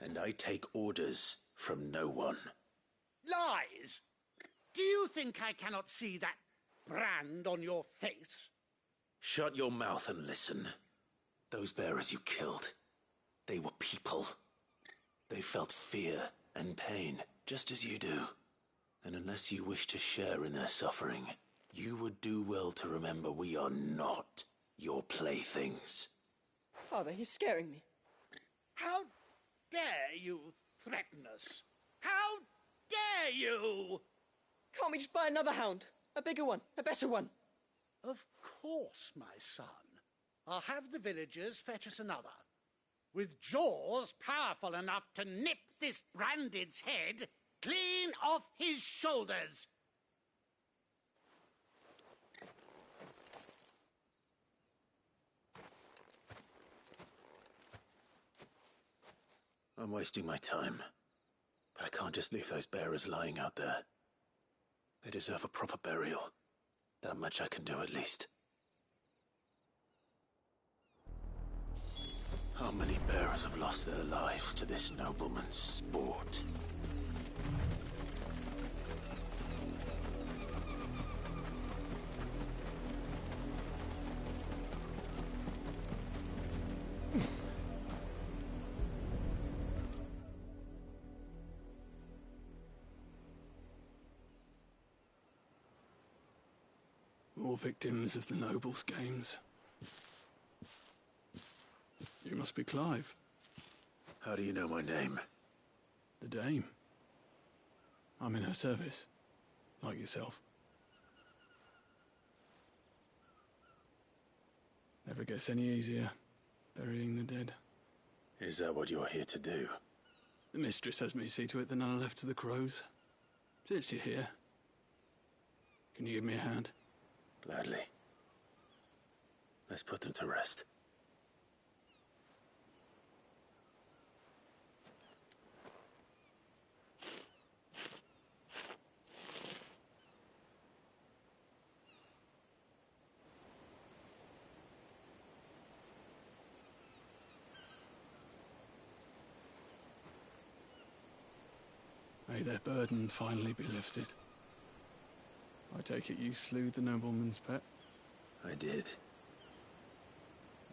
And I take orders from no one. Lies! Do you think I cannot see that brand on your face? Shut your mouth and listen. Those bearers you killed, they were people. They felt fear and pain, just as you do. And unless you wish to share in their suffering, you would do well to remember we are not your playthings. Father, he's scaring me. How dare you threaten us? How dare you? Can't we just buy another hound? A bigger one, a better one. Of course, my son. I'll have the villagers fetch us another. with jaws powerful enough to nip this Branded's head clean off his shoulders. I'm wasting my time. But I can't just leave those bearers lying out there. They deserve a proper burial. That much I can do at least. How many bearers have lost their lives to this nobleman's sport? More victims of the nobles' games. You must be Clive. How do you know my name? The Dame. I'm in her service, like yourself. Never gets any easier, burying the dead. Is that what you're here to do? The mistress has me see to it that none are left to the crows. Since you're here, can you give me a hand? Gladly. Let's put them to rest. May their burden finally be lifted. I take it you slew the nobleman's pet? I did.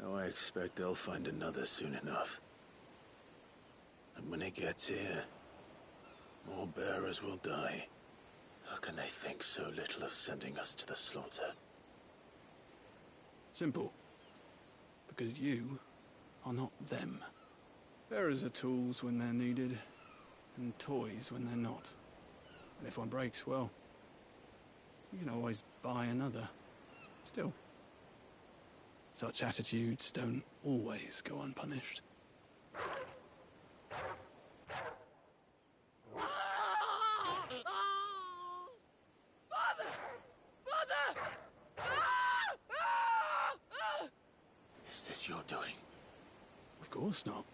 Now I expect they'll find another soon enough. And when it gets here, more bearers will die. How can they think so little of sending us to the slaughter? Simple. Because you are not them. Bearers are tools when they're needed, and toys when they're not. And if one breaks, well, you can always buy another. Still, such attitudes don't always go unpunished. Father! Father! Is this your doing? Of course not.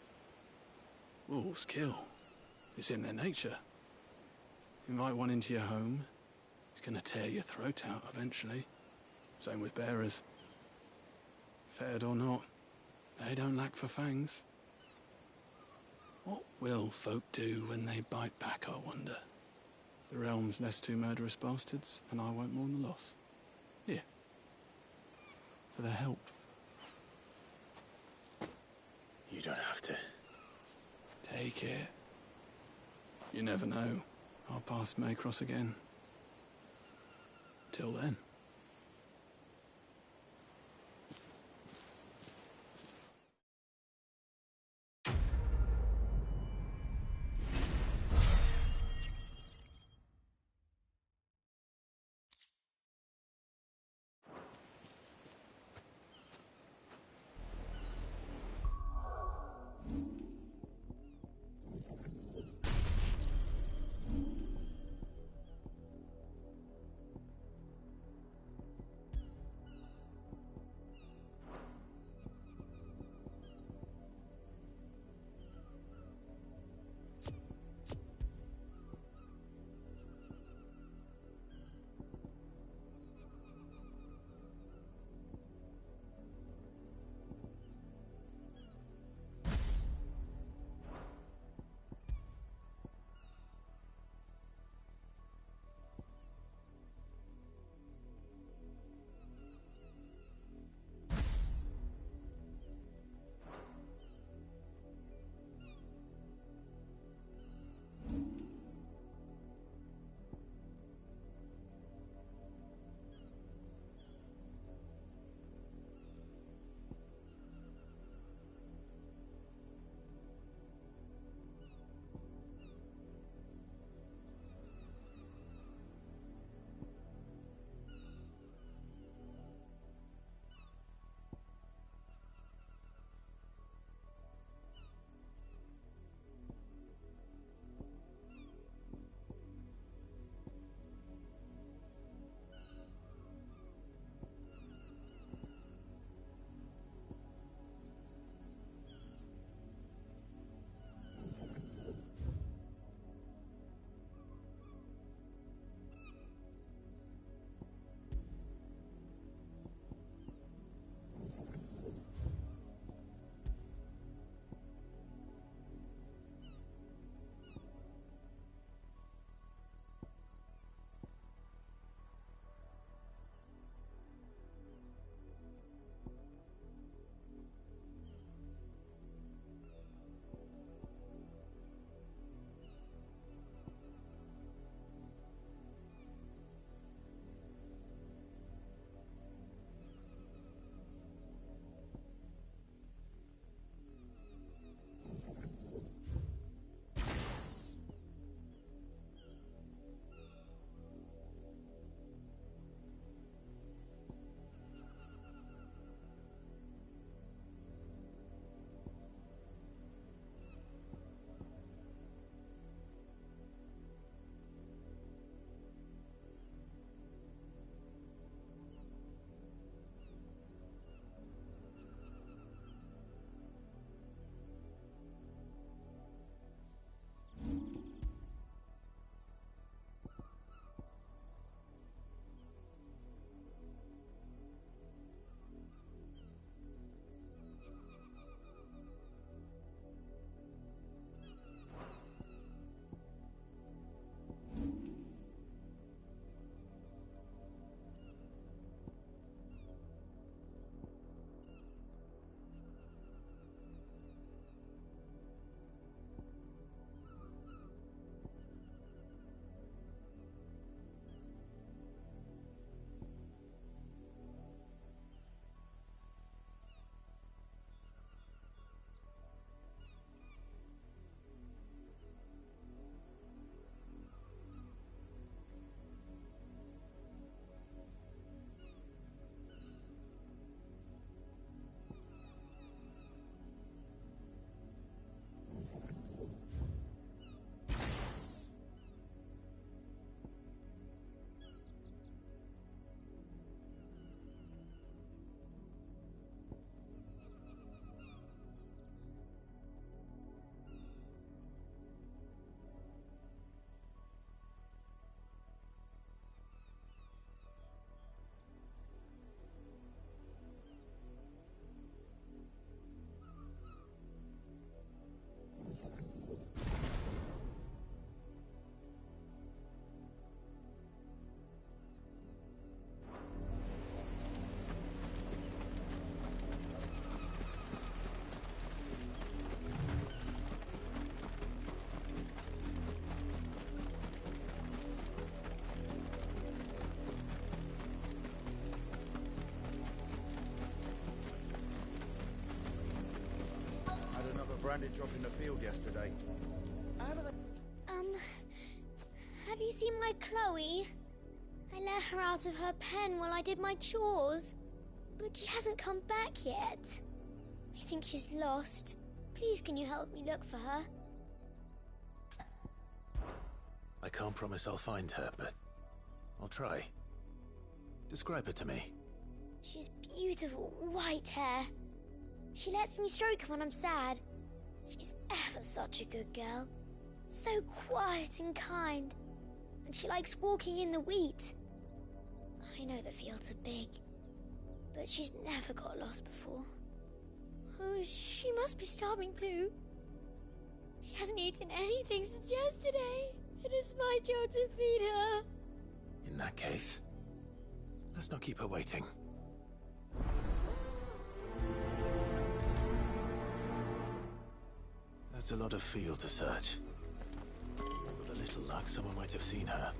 Wolves kill. It's in their nature. Invite one into your home, it's gonna tear your throat out eventually. Same with bearers. Fed or not, they don't lack for fangs. What will folk do when they bite back, I wonder? The realm's less two murderous bastards, and I won't mourn the loss. Here. For their help. You don't have to. Take it. You never know. Our paths may cross again. Till then. branded drop in the field yesterday. How do they... Have you seen my Chloe? I let her out of her pen while I did my chores, but she hasn't come back yet. I think she's lost. Please, can you help me look for her? I can't promise I'll find her, but I'll try. Describe her to me. She's beautiful white hair. She lets me stroke her when I'm sad. She's ever such a good girl. So quiet and kind. And she likes walking in the wheat. I know the fields are big, but she's never got lost before. Oh, she must be starving too. She hasn't eaten anything since yesterday. It is my job to feed her. In that case, let's not keep her waiting. That's a lot of field to search. With a little luck, someone might have seen her.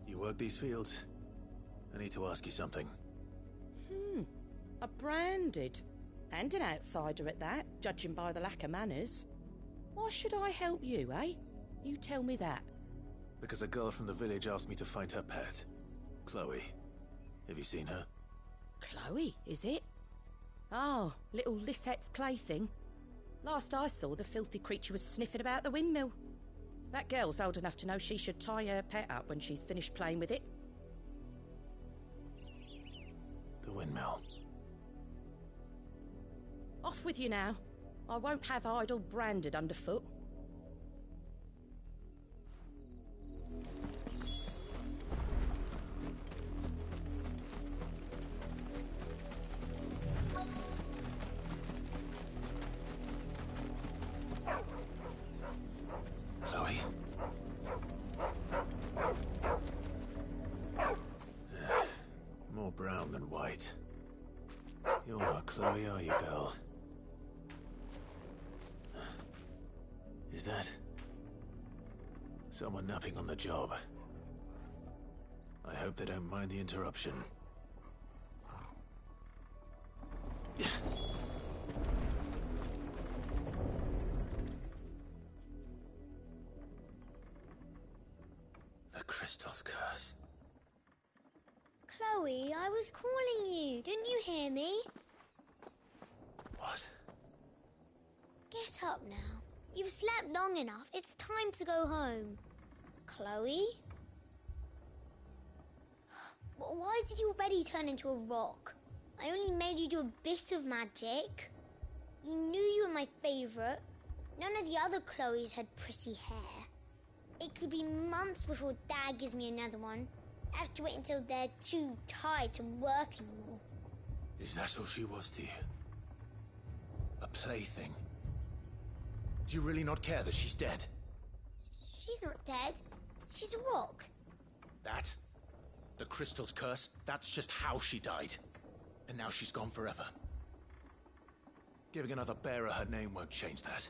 You work these fields? I need to ask you something. A branded. And an outsider at that, judging by the lack of manners. Why should I help you, eh? You tell me that. Because a girl from the village asked me to find her pet. Chloe. Have you seen her? Chloe, is it? Oh, little Lissette's plaything. Last I saw, the filthy creature was sniffing about the windmill. That girl's old enough to know she should tie her pet up when she's finished playing with it. The windmill. Off with you now. I won't have idle branded underfoot. Chloe? More brown than white. You're not Chloe, are you, girl? Is that someone napping on the job? I hope they don't mind the interruption. The crystal's curse. Chloe, I was calling you. Didn't you hear me? What? Get up now. You've slept long enough. It's time to go home. Chloe? Why did you already turn into a rock? I only made you do a bit of magic. You knew you were my favourite. None of the other Chloes had pretty hair. It could be months before Dad gives me another one. I have to wait until they're too tired to work anymore. Is that all she was to you? A plaything? Do you really not care that she's dead? She's not dead. She's a rock. That? The crystal's curse? That's just how she died. And now she's gone forever. Giving another bearer her name won't change that.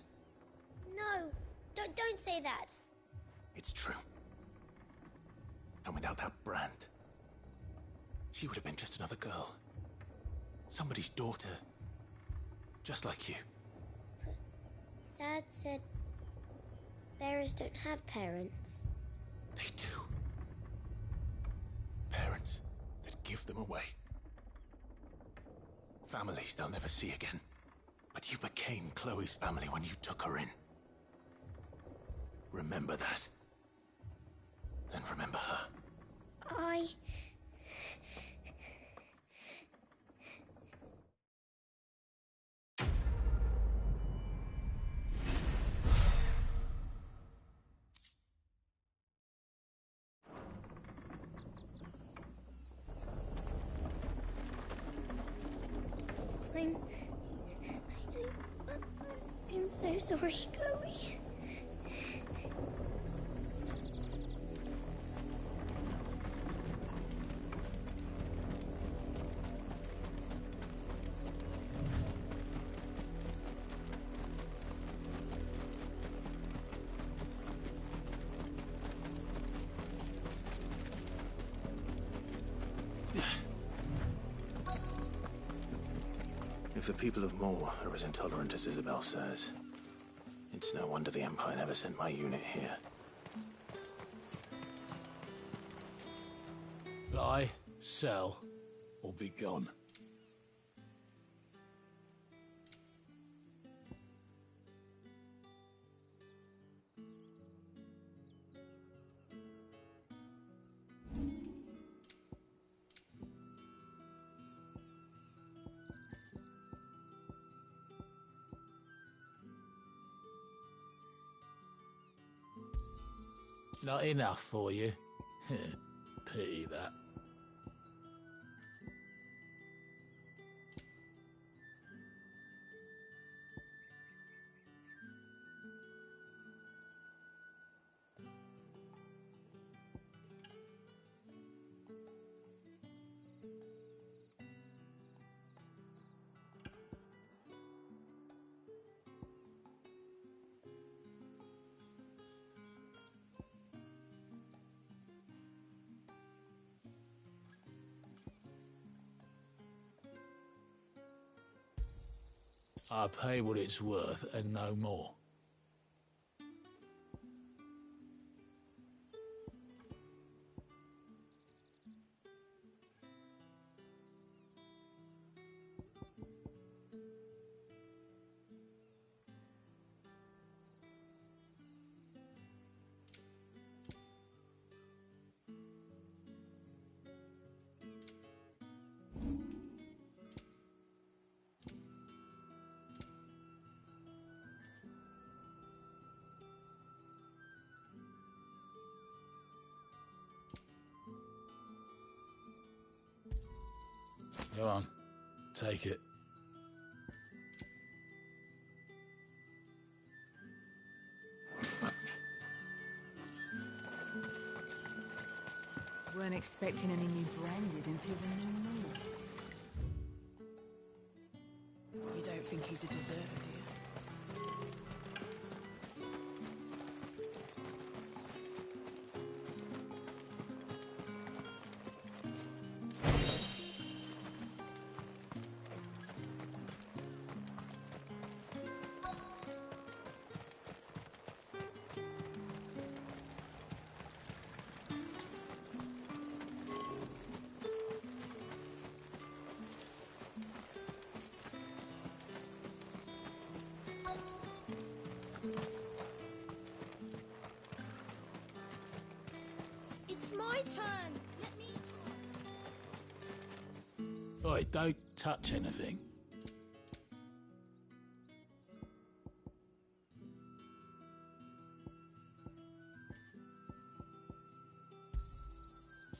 No, don't say that. It's true. And without that brand, she would have been just another girl. Somebody's daughter. Just like you. But Dad said bearers don't have parents. They do. Parents that give them away. Families they'll never see again. But you became Chloe's family when you took her in. Remember that. And remember her. I'm so sorry, Chloe. If the people of Moor are as intolerant as Isabel says, it's no wonder the Empire never sent my unit here. Buy, sell, or be gone. Not enough for you? Pity that. I pay what it's worth and no more. Go on, take it. Weren't expecting any new branded until the new moon. You don't think he's a deserter, do you? It's my turn. Let me try. Oi, don't touch anything.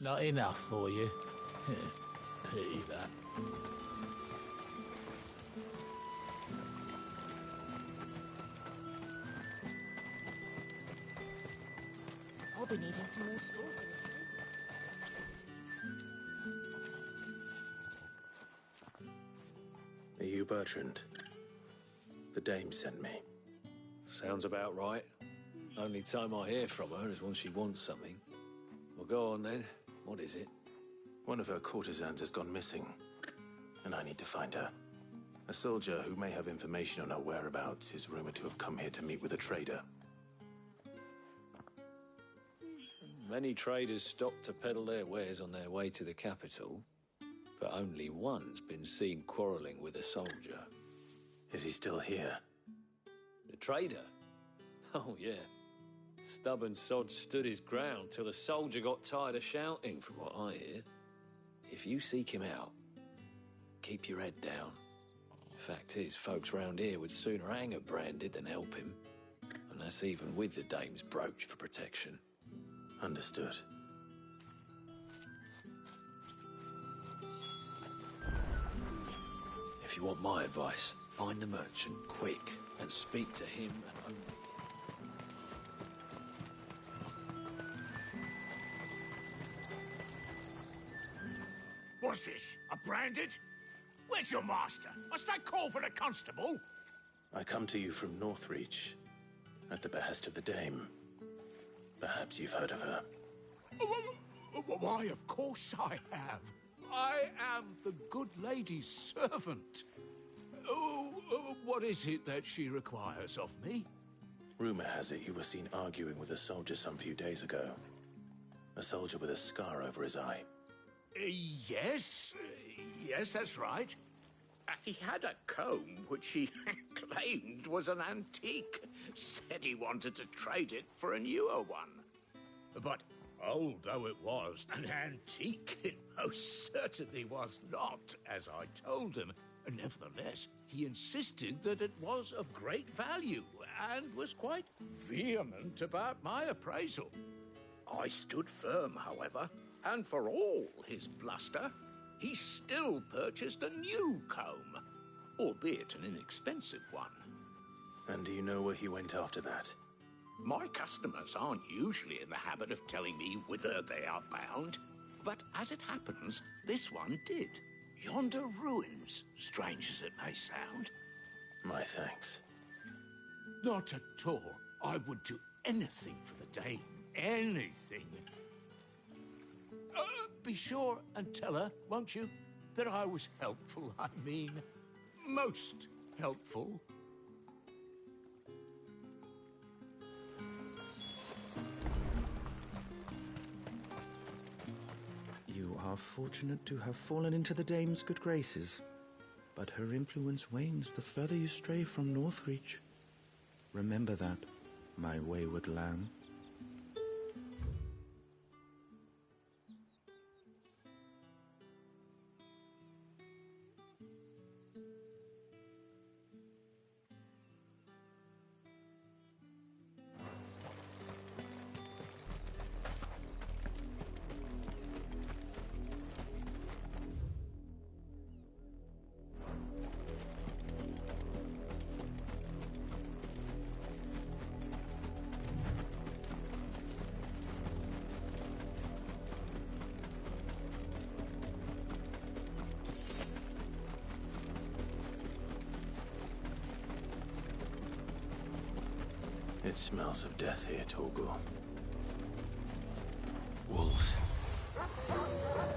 Not enough for you? Pity that. I'll be needing some more straw for this too. Are you Bertrand? The dame sent me. Sounds about right. Only time I hear from her is when she wants something. Well, go on then. What is it? One of her courtesans has gone missing, and I need to find her. A soldier who may have information on her whereabouts is rumored to have come here to meet with a trader. Many traders stop to peddle their wares on their way to the capital, but only one's been seen quarrelling with a soldier. Is he still here? The trader? Oh, yeah. Stubborn sod stood his ground till the soldier got tired of shouting, from what I hear. If you seek him out, keep your head down. Fact is, folks round here would sooner hang a branded than help him. And that's even with the dame's brooch for protection. Understood. If you want my advice, find the merchant quick and speak to him and only. What's this? A branded? Where's your master? Must I call for the constable? I come to you from Northreach, at the behest of the dame. Perhaps you've heard of her. Why, of course I have. I am the good lady's servant. What is it that she requires of me? Rumor has it you were seen arguing with a soldier some few days ago. A soldier with a scar over his eye. Yes. Yes, that's right. He had a comb which he claimed was an antique. Said he wanted to trade it for a newer one. But old though it was, an antique it most certainly was not, as I told him. Nevertheless, he insisted that it was of great value and was quite vehement about my appraisal. I stood firm, however, and for all his bluster, he still purchased a new comb, albeit an inexpensive one. And do you know where he went after that? My customers aren't usually in the habit of telling me whither they are bound, but as it happens, this one did. Yonder ruins, strange as it may sound. My thanks. Not at all. I would do anything for the dame. Anything. Be sure and tell her, won't you, that I was helpful. I mean, most helpful. You are fortunate to have fallen into the dame's good graces, but her influence wanes the further you stray from Northreach. Remember that, my wayward lamb. It smells of death here, Torgor. Wolves.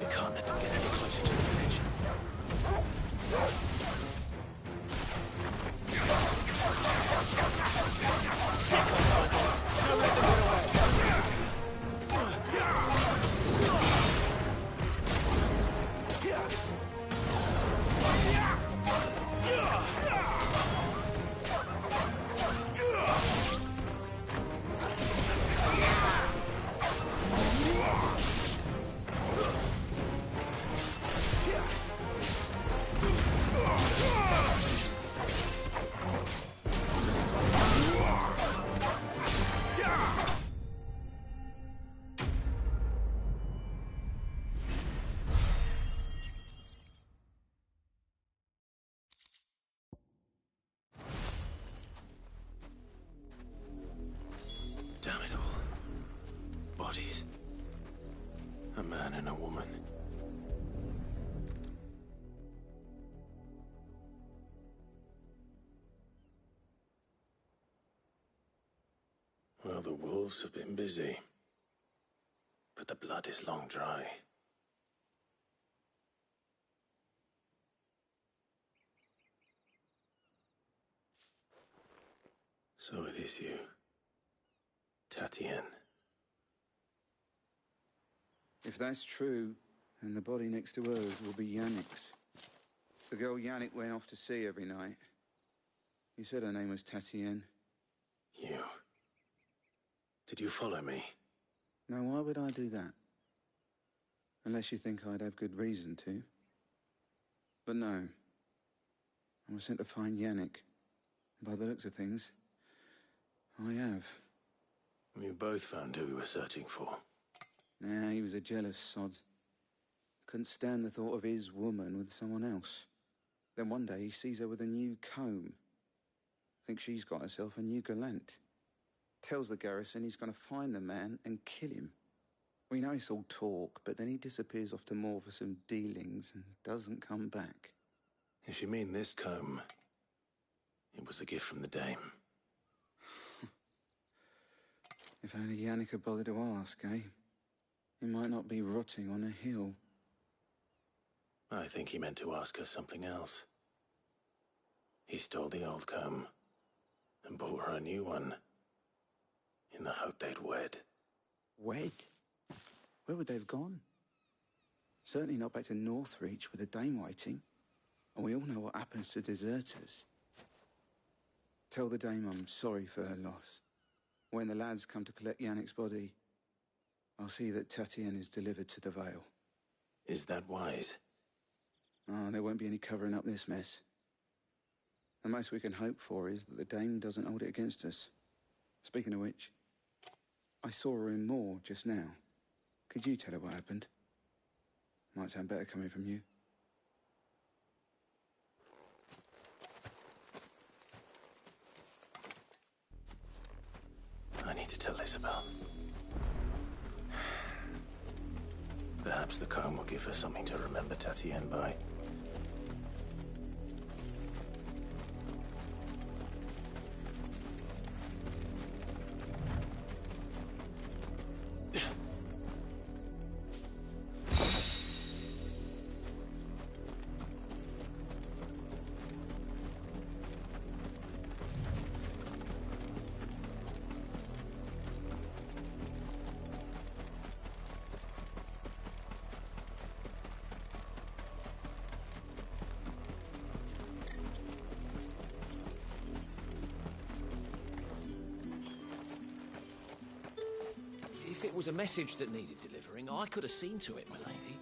We can't let them get any closer to the village. Damn it all. Bodies. A man and a woman. Well, the wolves have been busy. But the blood is long dry. So it is you. Tatienne. If that's true, then the body next to hers will be Yannick's. The girl Yannick went off to see every night. You said her name was Tatienne. You. Did you follow me? Now, why would I do that? Unless you think I'd have good reason to. But no. I was sent to find Yannick. By the looks of things, I have. We both found who we were searching for. Nah, he was a jealous sod. Couldn't stand the thought of his woman with someone else. Then one day he sees her with a new comb. Thinks she's got herself a new gallant. Tells the garrison he's going to find the man and kill him. We know it's all talk, but then he disappears off to Moor for some dealings and doesn't come back. If you mean this comb, it was a gift from the dame. If only Yannick had bothered to ask, eh? He might not be rotting on a hill. I think he meant to ask her something else. He stole the old comb and bought her a new one in the hope they'd wed. Wed? Where would they have gone? Certainly not back to Northreach with a dame waiting. And we all know what happens to deserters. Tell the dame I'm sorry for her loss. When the lads come to collect Yannick's body, I'll see that Tatienne is delivered to the Vale. Is that wise? Oh, there won't be any covering up this mess. The most we can hope for is that the dame doesn't hold it against us. Speaking of which, I saw her in Moor just now. Could you tell her what happened? Might sound better coming from you. I need to tell Isabel. Perhaps the comb will give her something to remember Tatienne by. If it was a message that needed delivering, I could have seen to it, my lady.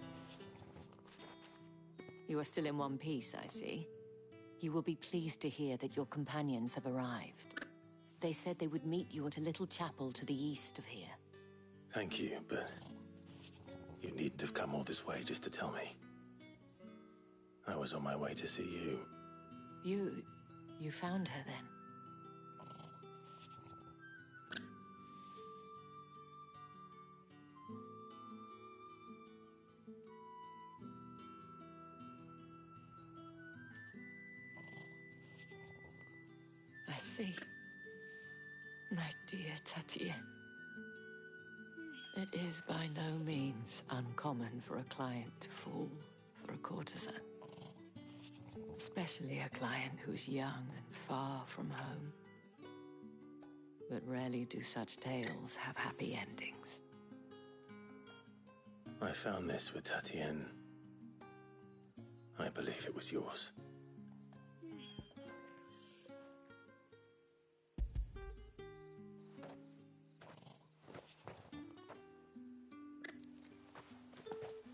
You are still in one piece, I see. You will be pleased to hear that your companions have arrived. They said they would meet you at a little chapel to the east of here. Thank you, but you needn't have come all this way just to tell me. I was on my way to see you. You found her then? I see. My dear Tatienne. It is by no means uncommon for a client to fall for a courtesan. Especially a client who's young and far from home. But rarely do such tales have happy endings. I found this with Tatienne. I believe it was yours.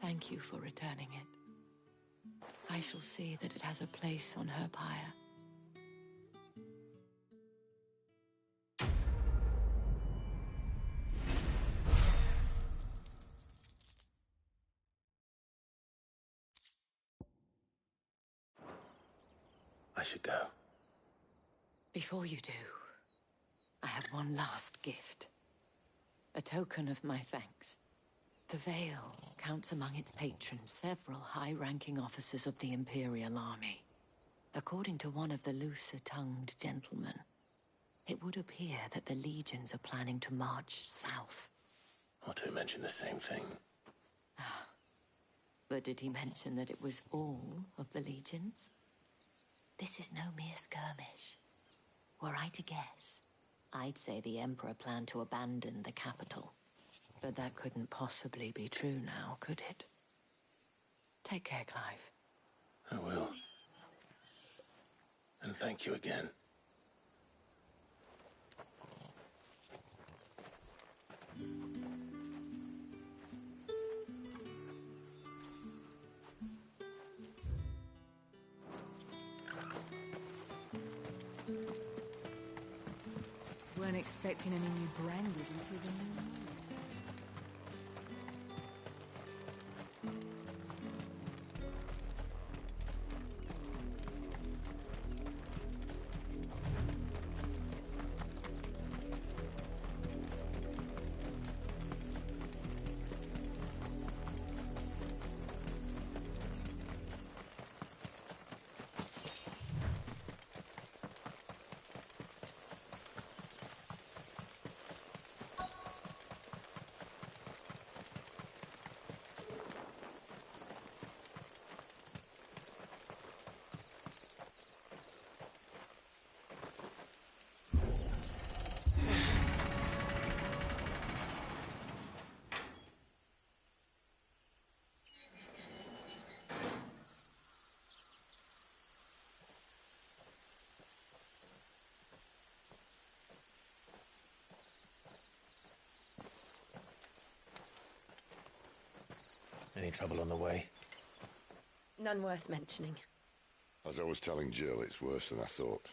Thank you for returning it. I shall see that it has a place on her pyre. I should go. Before you do, I have one last gift. A token of my thanks. The Vale counts among its patrons several high-ranking officers of the Imperial Army. According to one of the looser-tongued gentlemen, it would appear that the legions are planning to march south. Otto mentioned the same thing. But did he mention that it was all of the legions? This is no mere skirmish. Were I to guess, I'd say the Emperor planned to abandon the capital. But that couldn't possibly be true now, could it? Take care, Clive. I will. And thank you again. Weren't expecting any new branded until the new year. Any trouble on the way? None worth mentioning. As I was telling Jill, it's worse than I thought.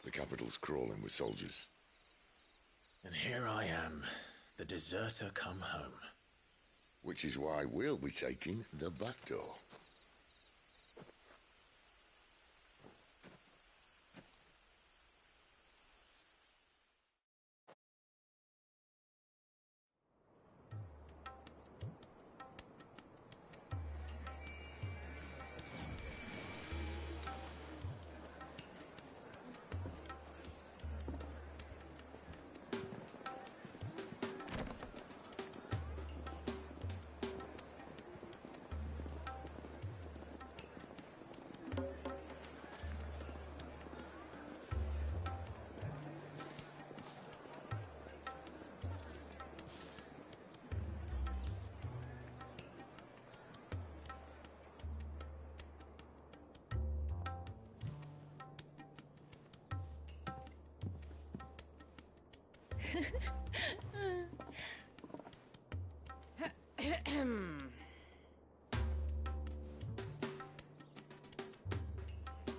The capital's crawling with soldiers. And here I am, the deserter come home. Which is why we'll be taking the back door.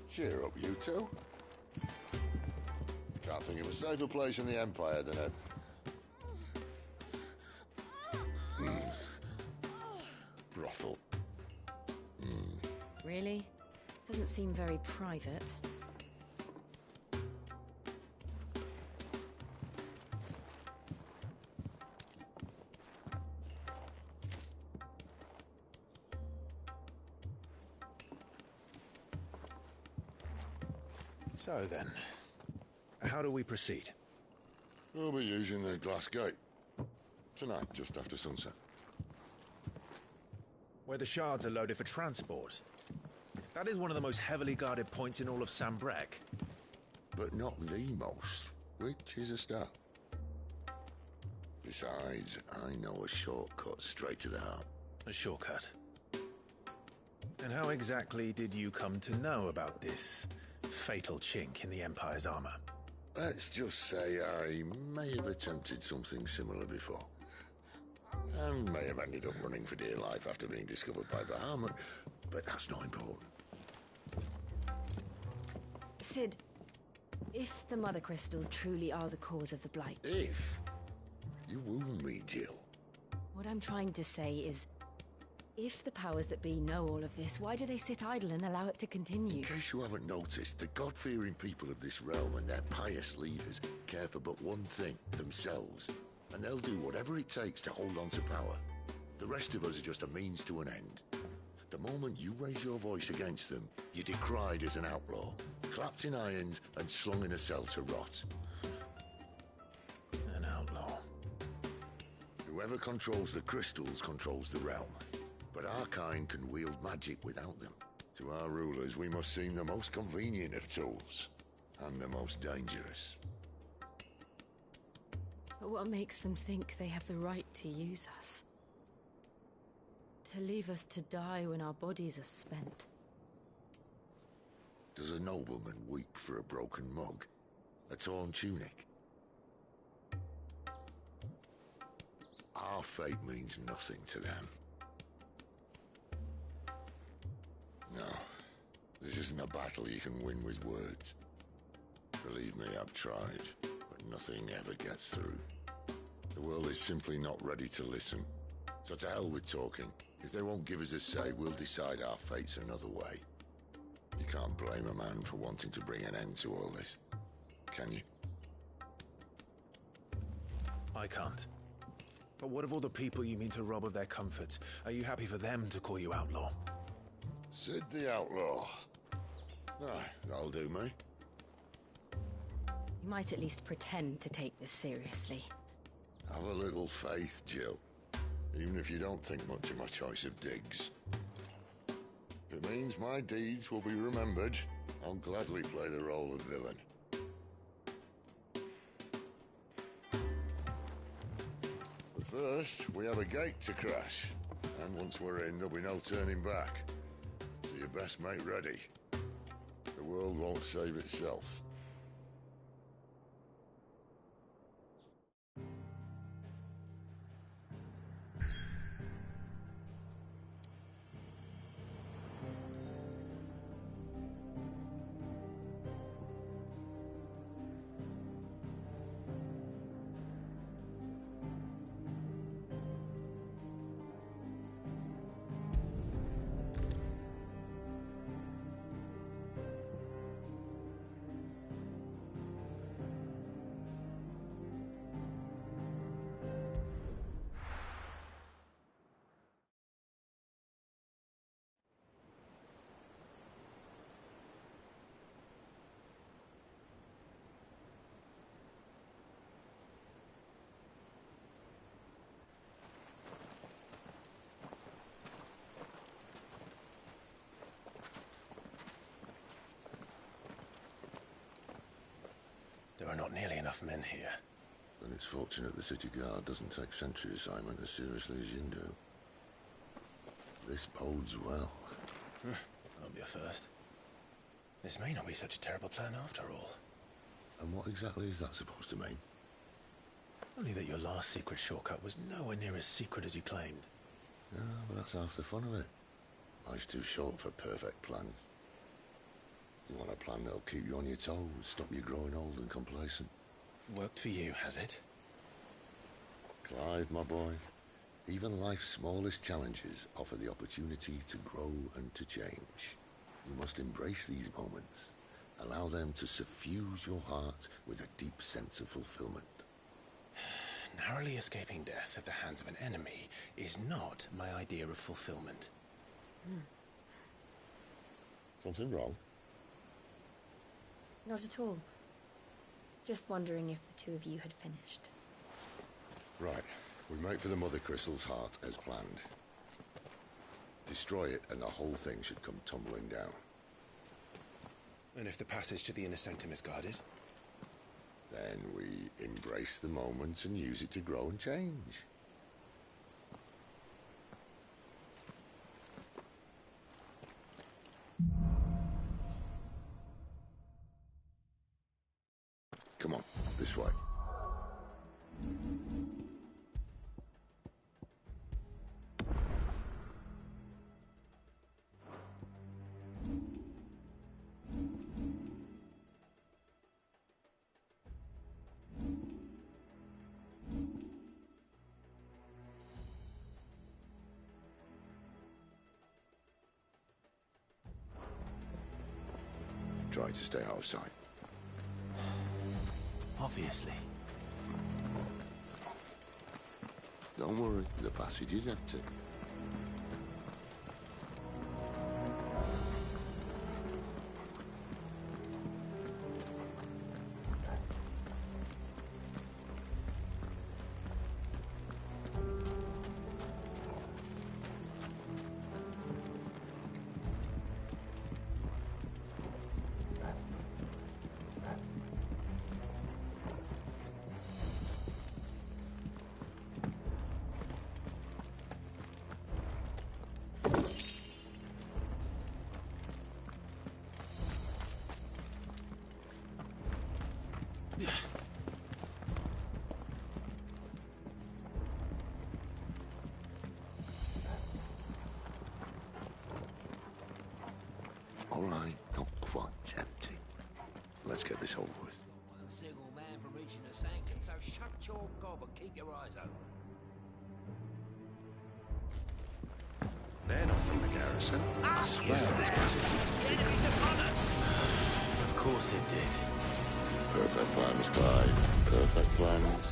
Cheer up, you two. Can't think of a safer place in the Empire than a... brothel. Really? Doesn't seem very private. So then, how do we proceed? We'll be using the glass gate. Tonight, just after sunset. Where the shards are loaded for transport. That is one of the most heavily guarded points in all of Sambrek. But not the most, which is a start. Besides, I know a shortcut straight to the heart. A shortcut? And how exactly did you come to know about this fatal chink in the Empire's armor? Let's just say I may have attempted something similar before. And may have ended up running for dear life after being discovered by Bahamut, but that's not important. Sid, if the Mother Crystals truly are the cause of the Blight... If? You wound me, Jill. What I'm trying to say is, if the powers that be know all of this, why do they sit idle and allow it to continue? In case you haven't noticed, the God-fearing people of this realm and their pious leaders care for but one thing, themselves. And they'll do whatever it takes to hold on to power. The rest of us are just a means to an end. The moment you raise your voice against them, you're decried as an outlaw, clapped in irons and slung in a cell to rot. An outlaw. Whoever controls the crystals controls the realm. But our kind can wield magic without them. To our rulers, we must seem the most convenient of tools, and the most dangerous. But what makes them think they have the right to use us? To leave us to die when our bodies are spent? Does a nobleman weep for a broken mug? A torn tunic? Our fate means nothing to them. No, this isn't a battle you can win with words. Believe me, I've tried, but nothing ever gets through. The world is simply not ready to listen. So to hell with talking. If they won't give us a say, we'll decide our fates another way. You can't blame a man for wanting to bring an end to all this, can you? I can't. But what of all the people you mean to rob of their comforts? Are you happy for them to call you outlaw? Sid the Outlaw. That'll do me. You might at least pretend to take this seriously. Have a little faith, Jill. Even if you don't think much of my choice of digs. If it means my deeds will be remembered, I'll gladly play the role of villain. But first, we have a gate to crash. And once we're in, there'll be no turning back. So you best make ready. The world won't save itself. not nearly enough men here. Then it's fortunate the city guard doesn't take sentry assignment as seriously as you do. This bodes well. That'll be a first. This may not be such a terrible plan after all. And what exactly is that supposed to mean? Only that your last secret shortcut was nowhere near as secret as you claimed. Yeah, but that's half the fun of it. Life's too short for perfect plans. You want a plan that'll keep you on your toes, stop you growing old and complacent. Worked for you, has it? Clive, my boy, even life's smallest challenges offer the opportunity to grow and to change. You must embrace these moments. Allow them to suffuse your heart with a deep sense of fulfillment. Narrowly escaping death at the hands of an enemy is not my idea of fulfillment. Something wrong? Not at all. Just wondering if the two of you had finished. Right. We make for the Mother Crystal's heart as planned. Destroy it and the whole thing should come tumbling down. And if the passage to the inner sanctum is guarded? Then we embrace the moment and use it to grow and change. Come on, this way. Try to stay out of sight. Obviously. Don't worry, the passage is empty. All right, not quite empty. Let's get this over with. One single man for reaching the sanctum, so shut your gob and keep your eyes open. They're not from the garrison. I swear this passage. Enemies upon us! Of course it did. Perfect plans, Clive. Perfect plans.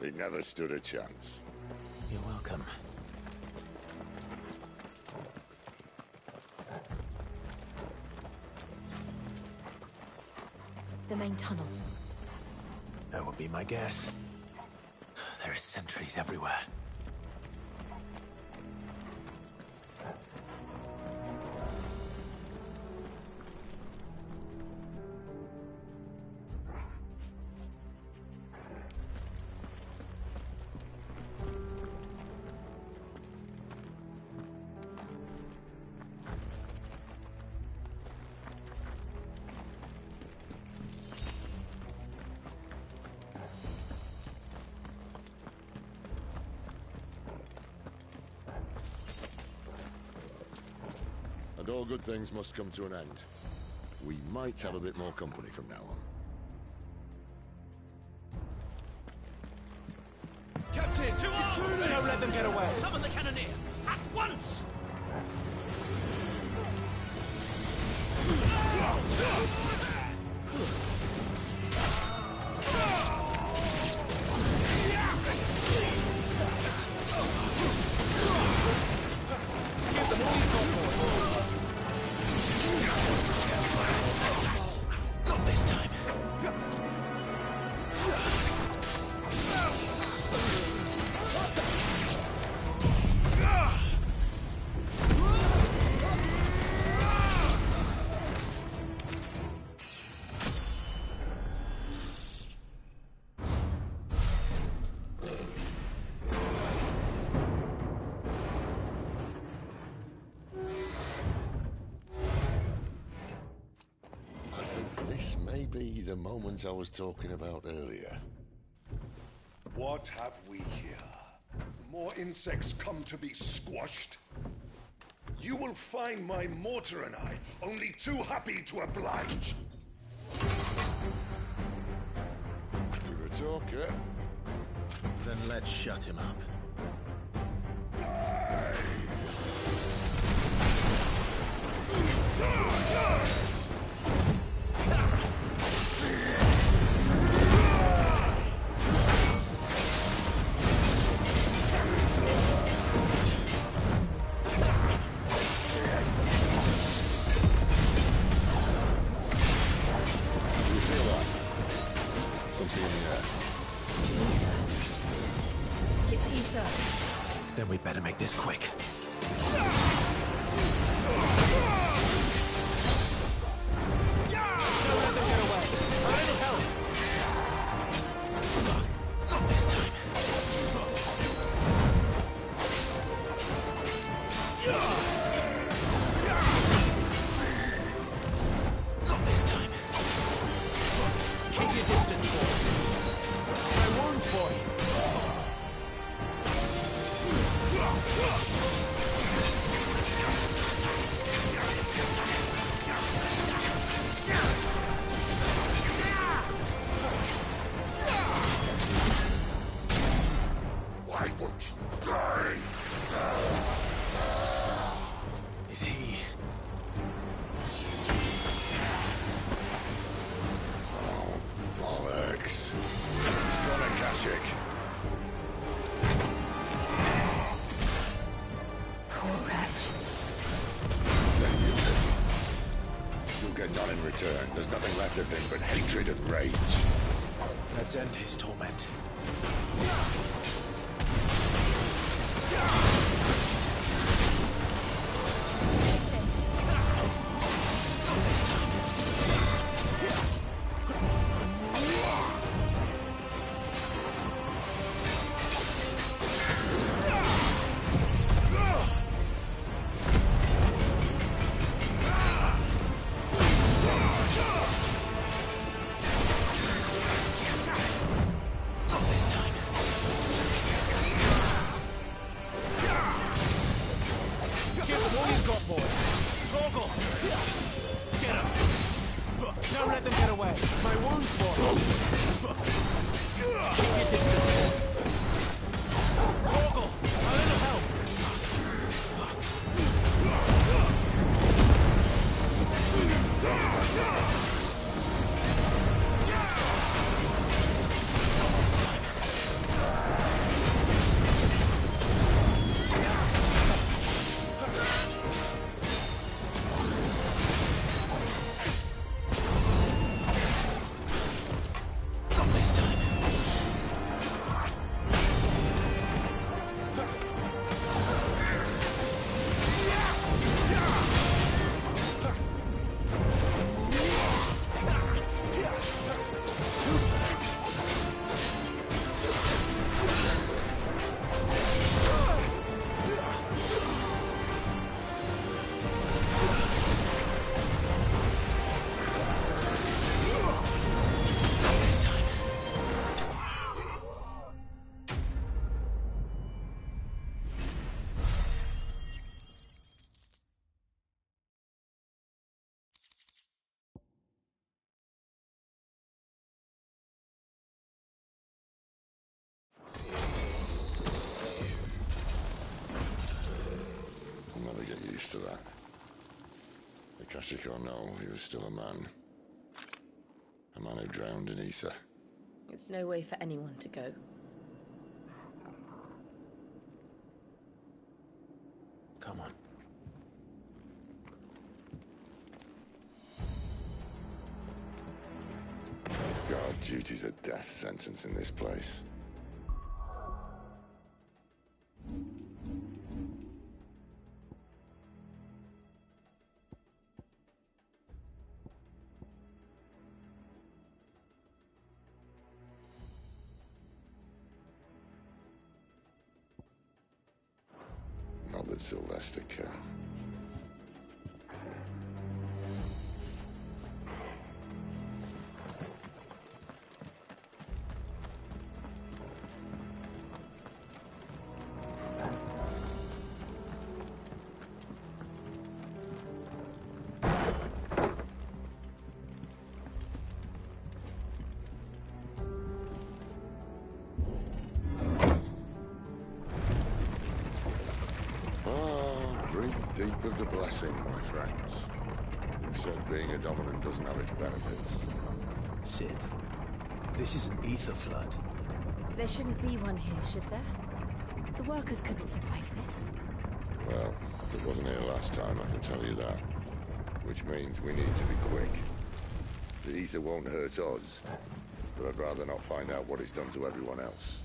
He never stood a chance. You're welcome. The main tunnel. That would be my guess. There are sentries everywhere. And all good things must come to an end. We might have a bit more company from now on. Captain, to arms! Don't let them get away! Summon the cannoneer! At once! Not this time. This may be the moment I was talking about earlier. What have we here? More insects come to be squashed? You will find my mortar and I only too happy to oblige. With a talker. Then let's shut him up. It's Hitff. Then we'd better make this quick. Not this time. Not this time. Keep your distance, boy. My wounds, boy. Why would you die? Is he? Oh, bollocks. He's got a Kashyyyk. Poor wretch. Send you it. You'll get none in return. There's nothing left of him but hatred and rage. Let's end his torment. Not this time. Give them all you've got, boy. Toggle. Get him. Don't let them get away. My wounds, boy. Keep your distance. Toggle. A little help. Not this time. Not this time. I'll never get used to that. Akashic or no, he was still a man. A man who drowned in ether. It's no way for anyone to go. Come on. Guard duty's a death sentence in this place. Not that Sylvester cared. Deep of the blessing, my friends. You've said being a dominant doesn't have its benefits. Sid, this is an ether flood. There shouldn't be one here, should there? The workers couldn't survive this. Well, it wasn't here last time, I can tell you that. Which means we need to be quick. The ether won't hurt us, but I'd rather not find out what it's done to everyone else.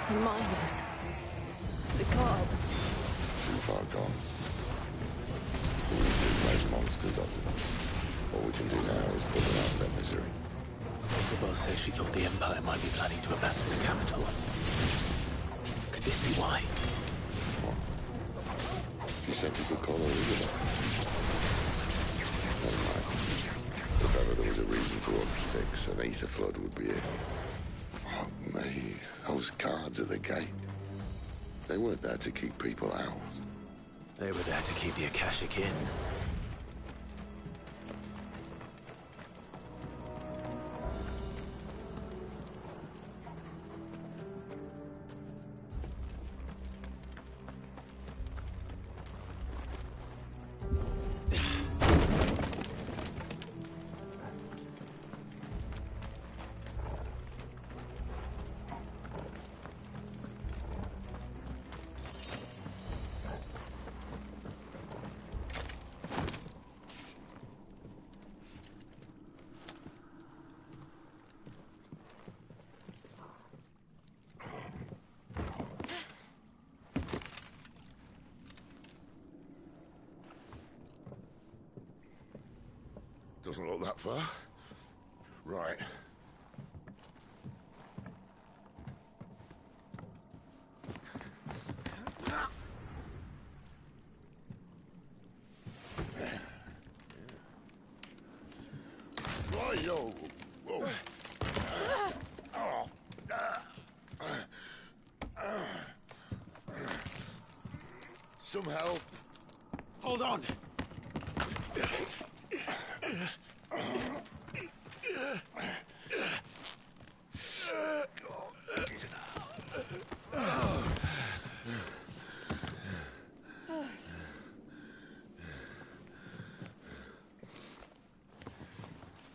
The miners. The guards. Too far gone. We did make monsters of them. All we can do now is put them out of their misery. Isabel says she thought the Empire might be planning to abandon the capital. Could this be why? What? She said you could call her Isabel. Never mind. If ever there was a reason to up sticks, an ether flood would be it. Fuck me. Those guards at the gate. They weren't there to keep people out. They were there to keep the Akashic in. Doesn't look that far. Right. Right-yo. Whoa. Some help. Hold on.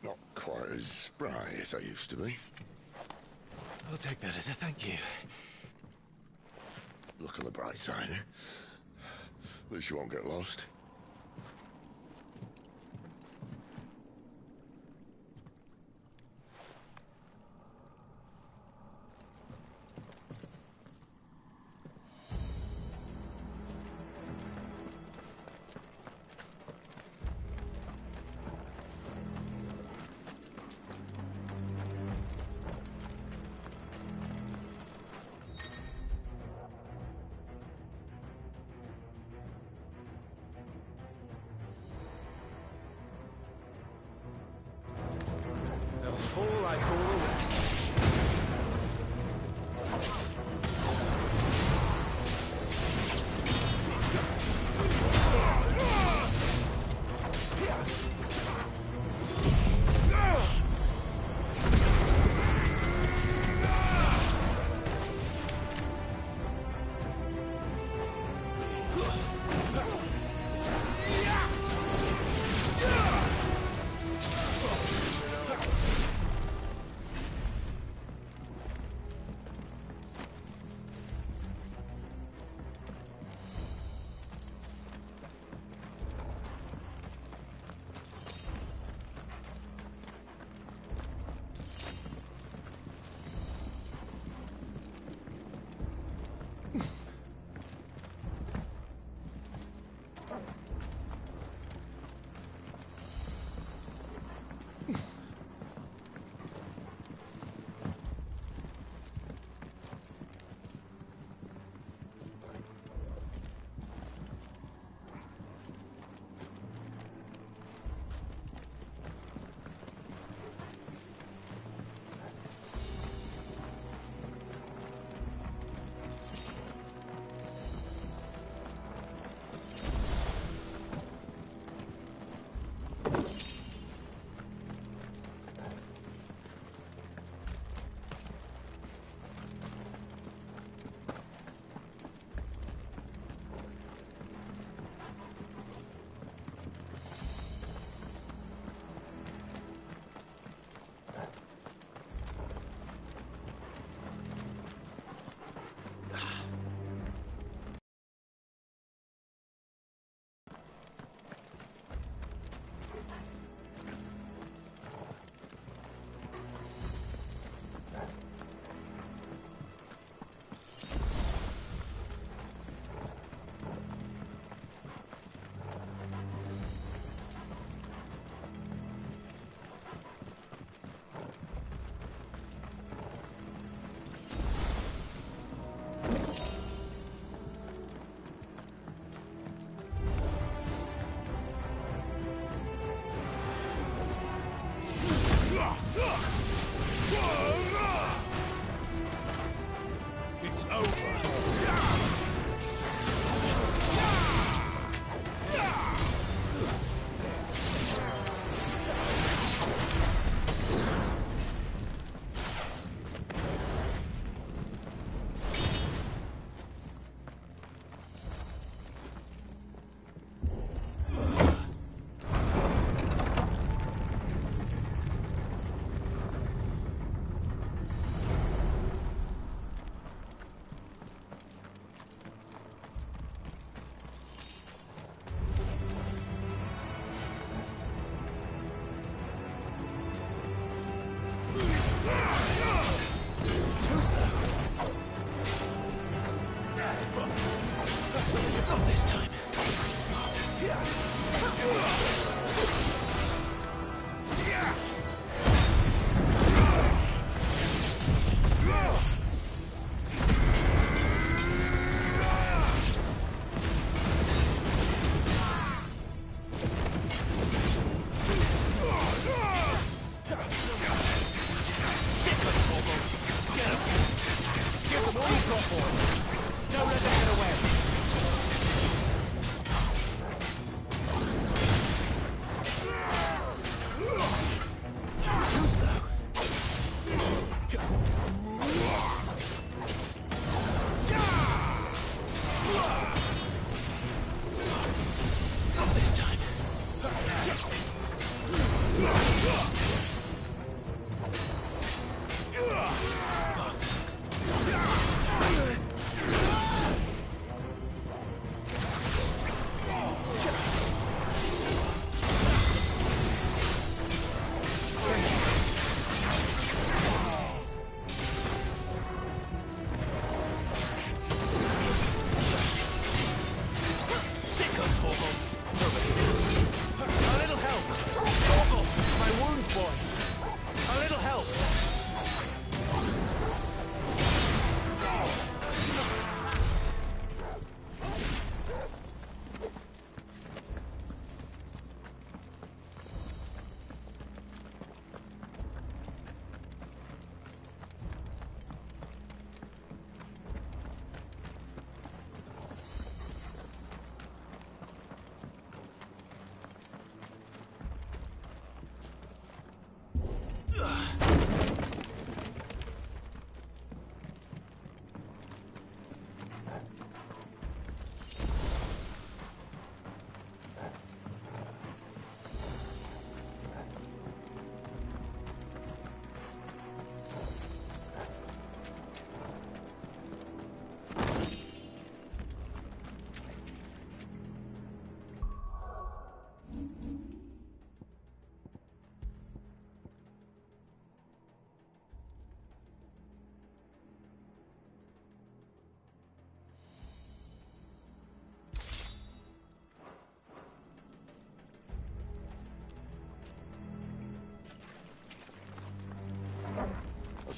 Not quite as spry as I used to be. I'll take that as a thank you. Look on the bright side, eh? At least you won't get lost. You'll fall like all the rest.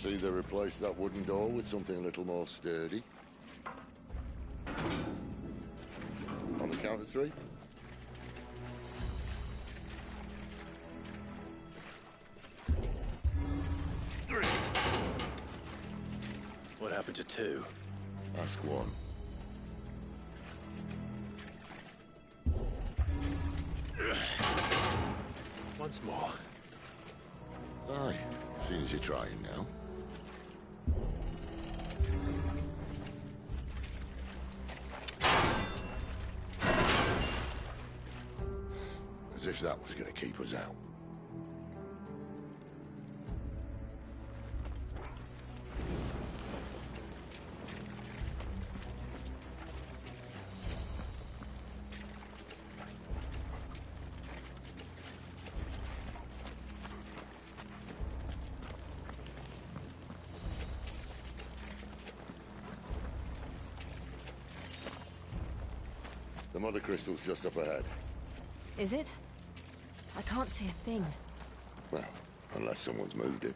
Let's either replace that wooden door with something a little more sturdy. On the count of 3. What happened to 2? Ask 1. Once more. Aye, seeing as you're trying now. As if that was going to keep us out. The mother crystal's just up ahead. Is it? I can't see a thing. Well, unless someone's moved it.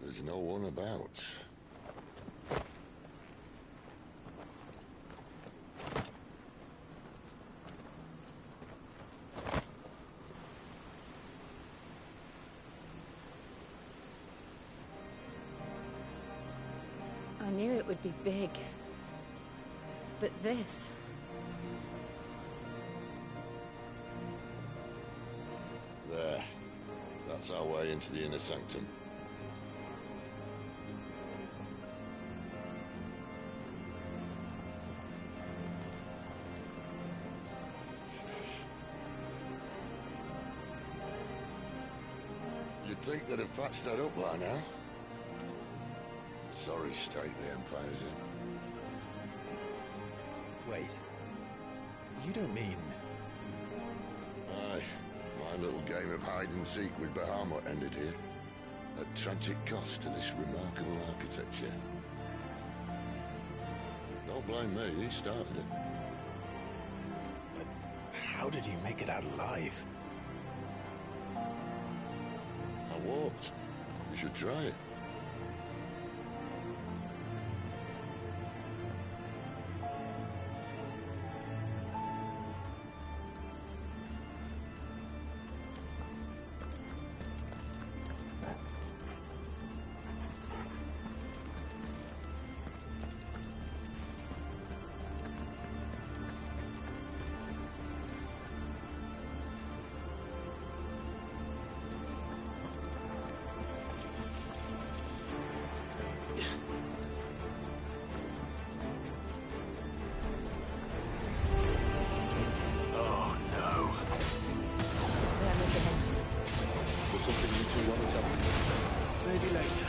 There's no one about. I knew it would be big. But this... There. That's our way into the inner sanctum. You'd think they'd have patched that up by now. Sorry state the Empire's in. Wait. You don't mean... Aye. My little game of hide-and-seek with Bahamut ended here. At tragic cost to this remarkable architecture. Don't blame me, he started it. But how did you make it out alive? I walked. You should try it. Maybe later.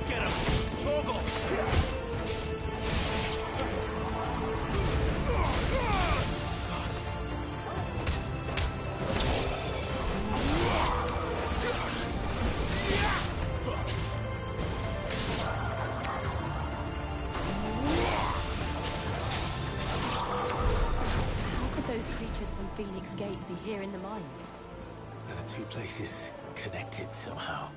Get him! Toggle! How could those creatures from Phoenix Gate be here in the mines? Are the two places connected somehow?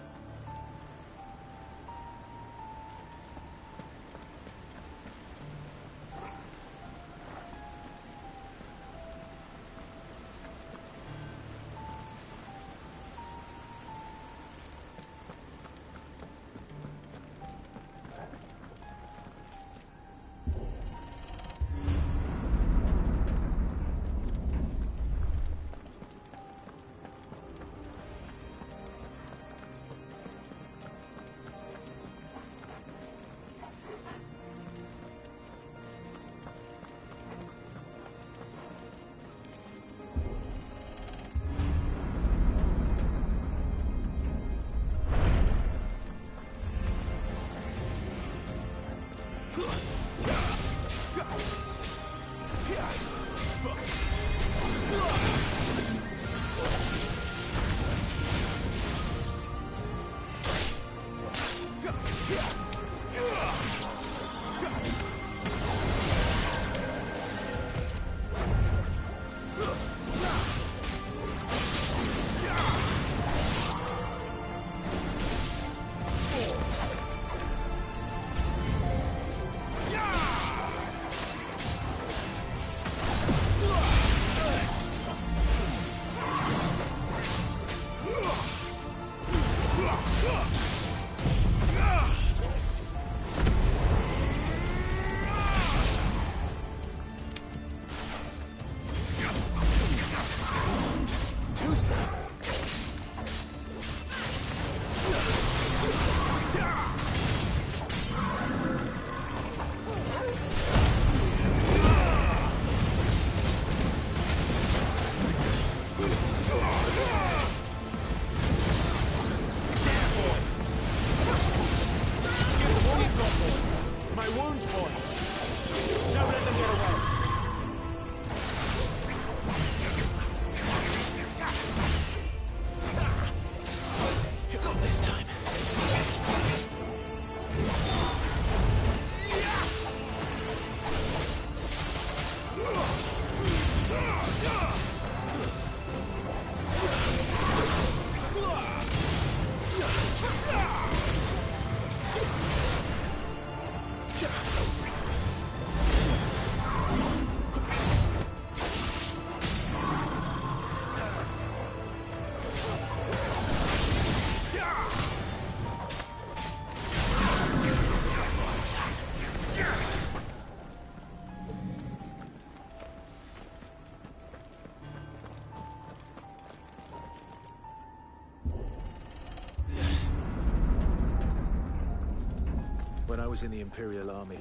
When I was in the Imperial Army,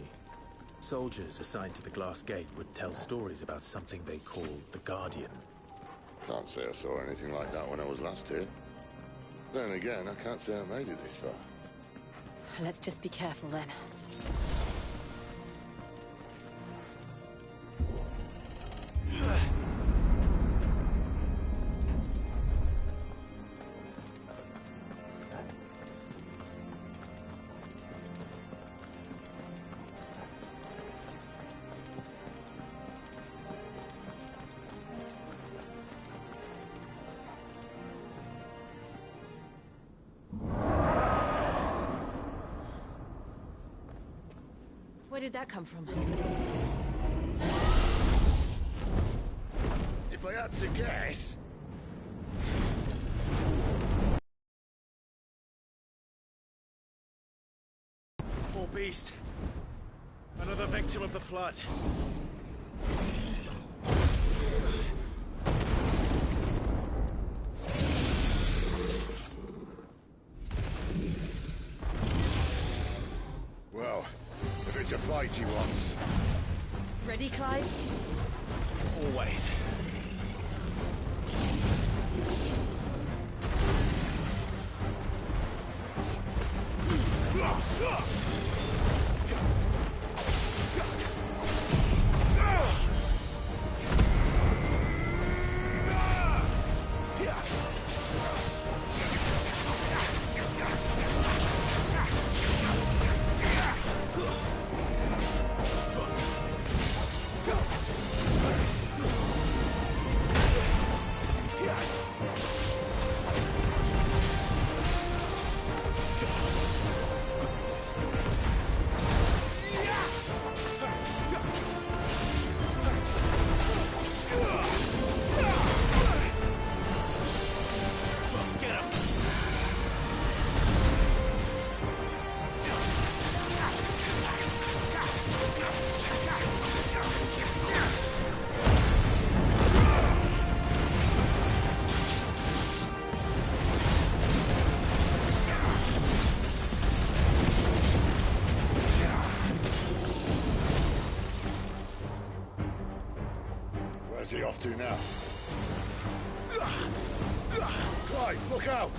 soldiers assigned to the Glass Gate would tell stories about something they called the Guardian. Can't say I saw anything like that when I was last here. Then again, I can't say I made it this far. Let's just be careful then. Where did that come from? If I had to guess... Poor beast. Another victim of the flood. Well, if it's a fight he wants... Ready, Clive? Always. Where's he off to now? Clive, look out!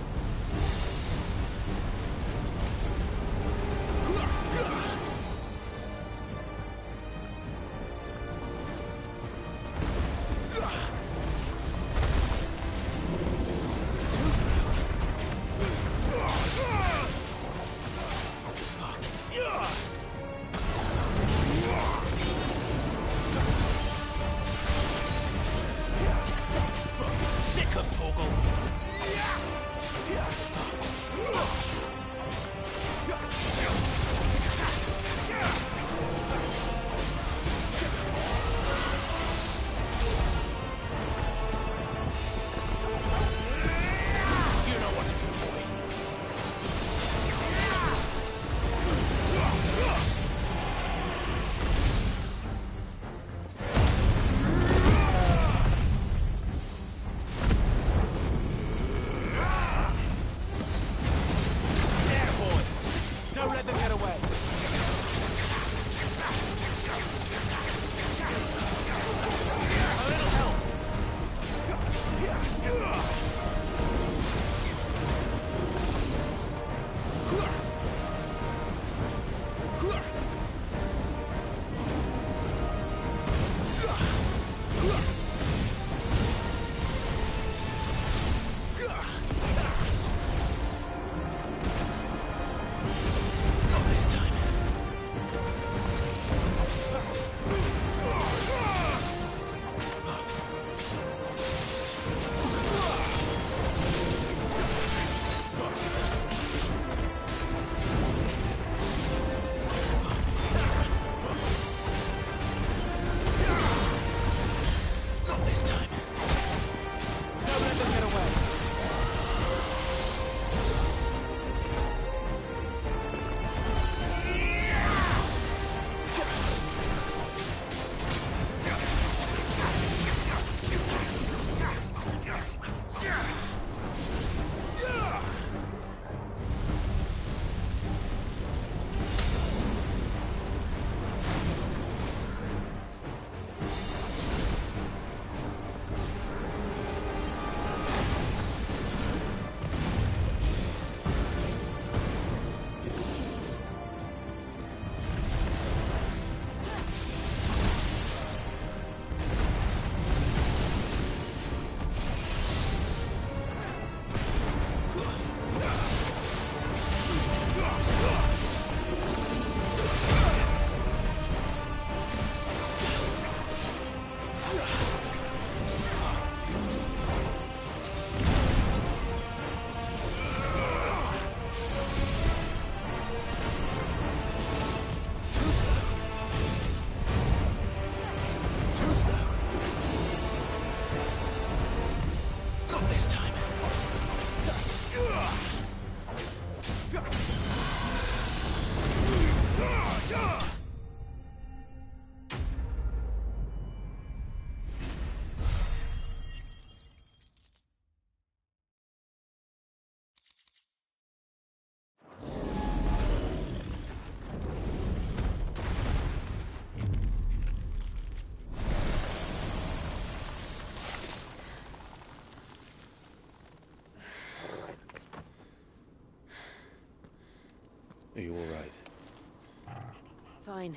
Fine.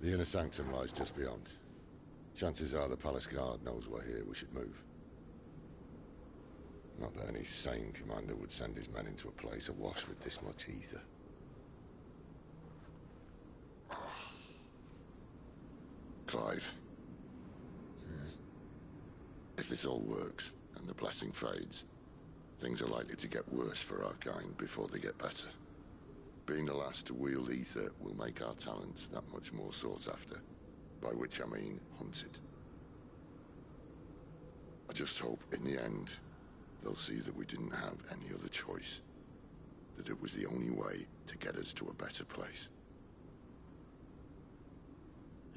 The inner sanctum lies just beyond. Chances are the palace guard knows we're here. We should move. Not that any sane commander would send his men into a place awash with this much ether. Clive. If this all works, and the blessing fades, things are likely to get worse for our kind before they get better. Being the last to wield ether will make our talents that much more sought after, by which I mean hunted. I just hope, in the end, they'll see that we didn't have any other choice. That it was the only way to get us to a better place.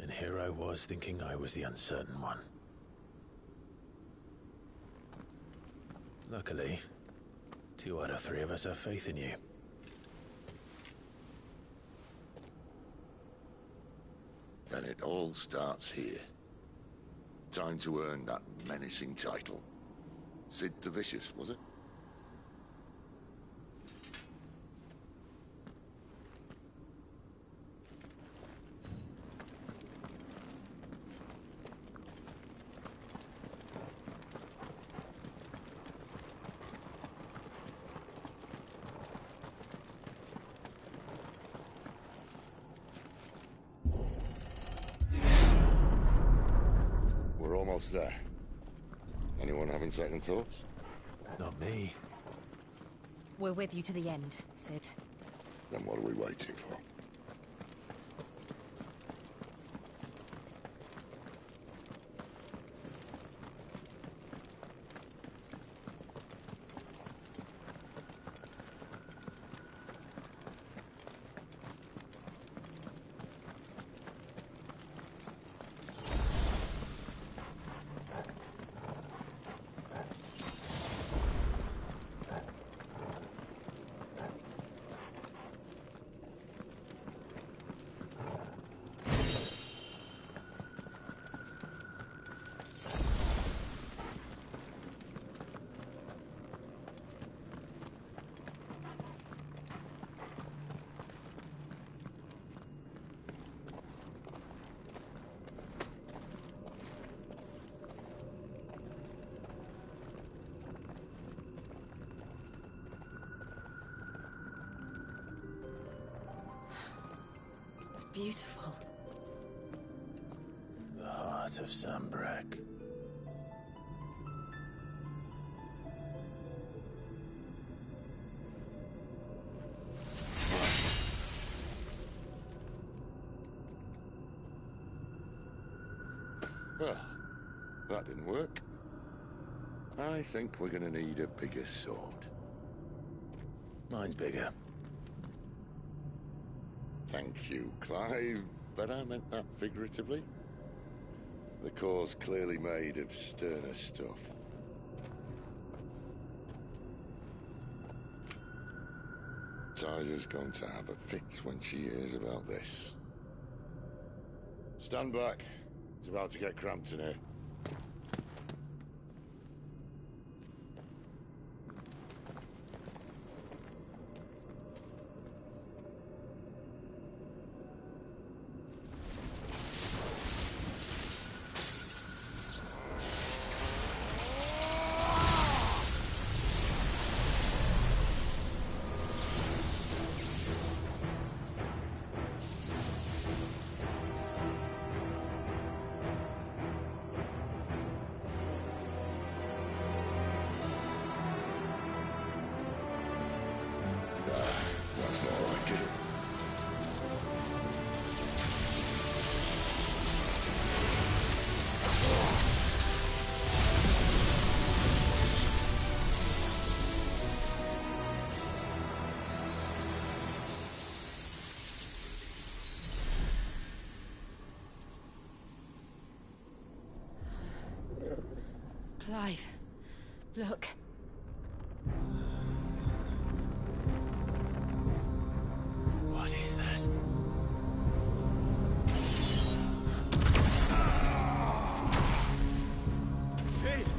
And here I was thinking I was the uncertain one. Luckily, 2 out of 3 of us have faith in you. Then it all starts here. Time to earn that menacing title. Sid the Vicious, was it? We're almost there. Anyone having second thoughts? Not me. We're with you to the end, Sid. Then what are we waiting for? Beautiful. The heart of Sambrek. Well, that didn't work. I think we're gonna need a bigger sword. Mine's bigger. Thank you, Clive, but I meant that figuratively. The core's clearly made of sterner stuff. Tyler's going to have a fit when she hears about this. Stand back. It's about to get cramped in here. That's more like it. Clive, look. What is that? Sid!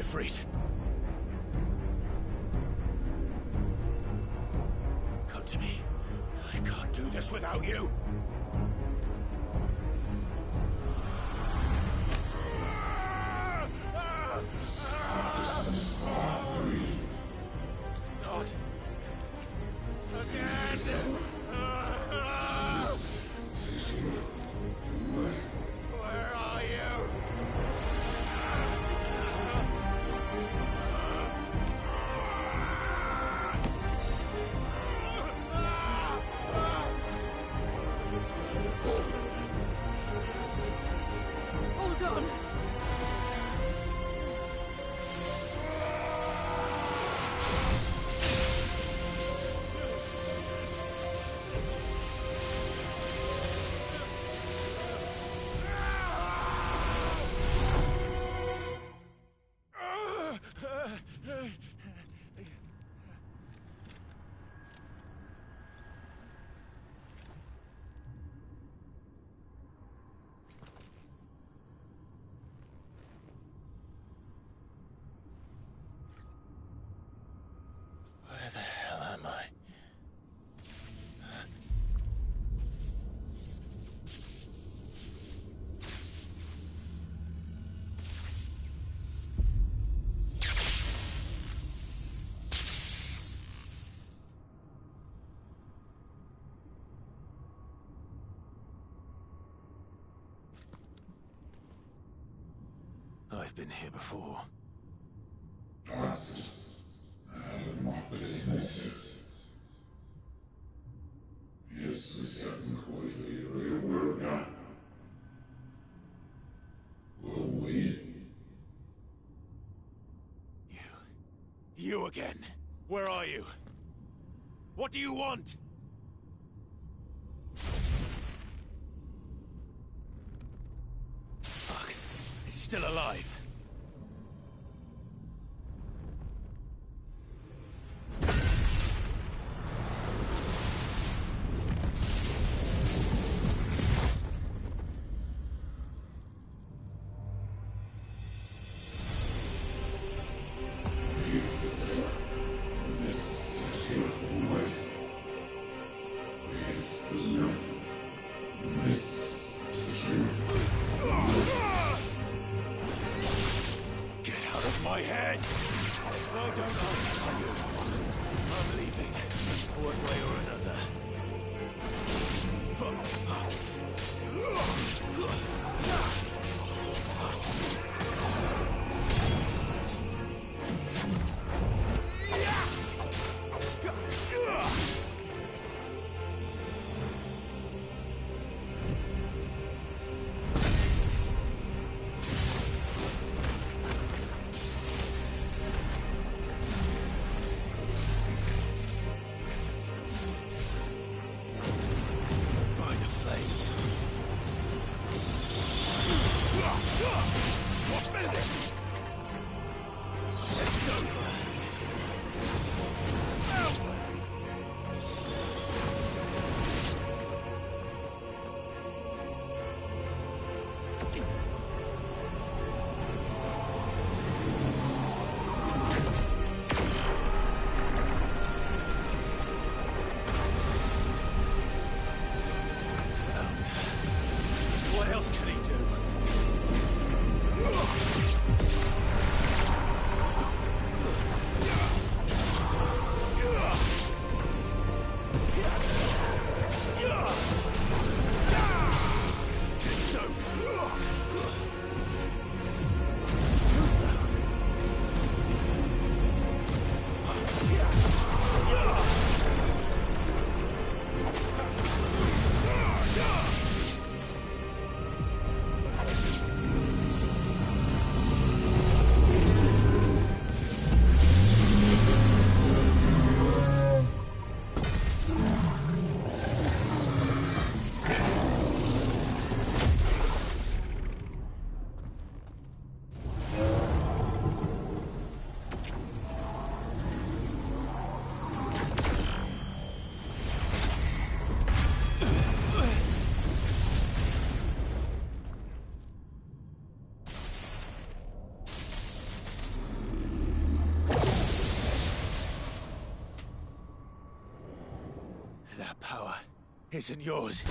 Ifrit. Come to me. I can't do this without you. Not again. Where are you? Hold on! Where the hell am I? I've been here before. You again. Where are you? What do you want? Fuck. It's still alive. That power isn't yours.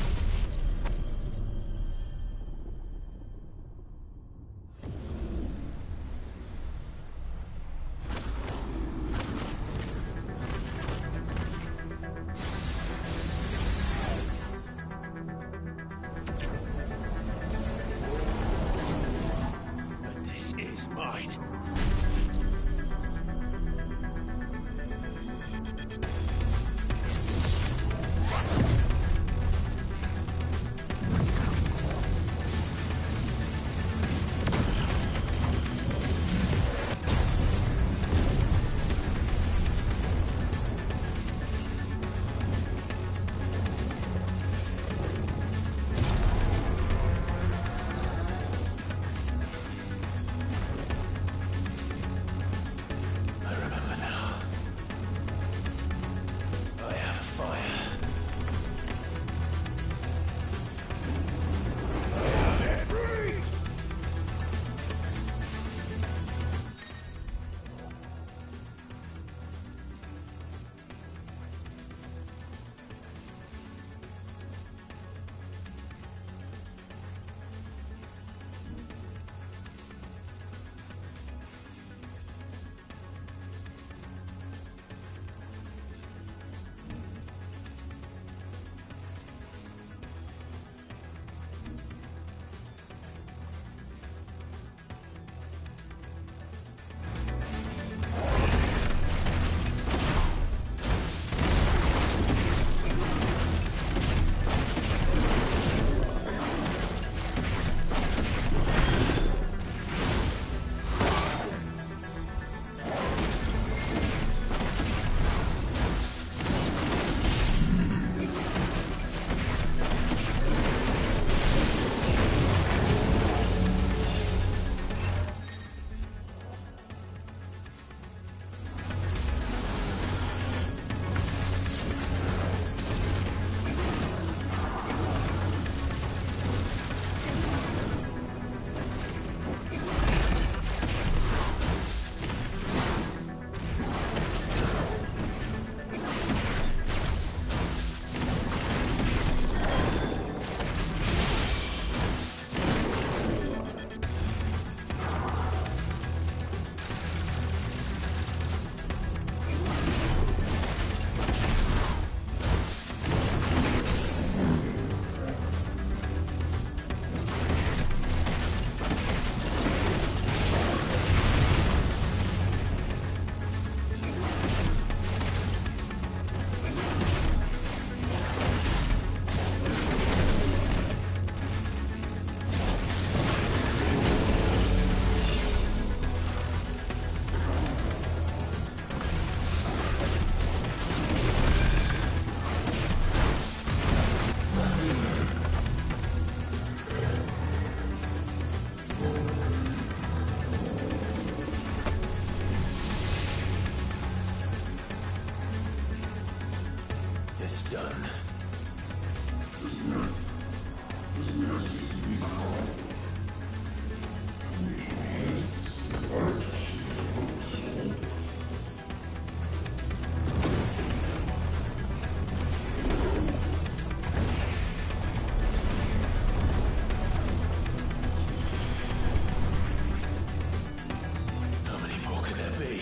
But this is mine. I remember now. I have fire. I have it breathed! It's done. How many more could there be?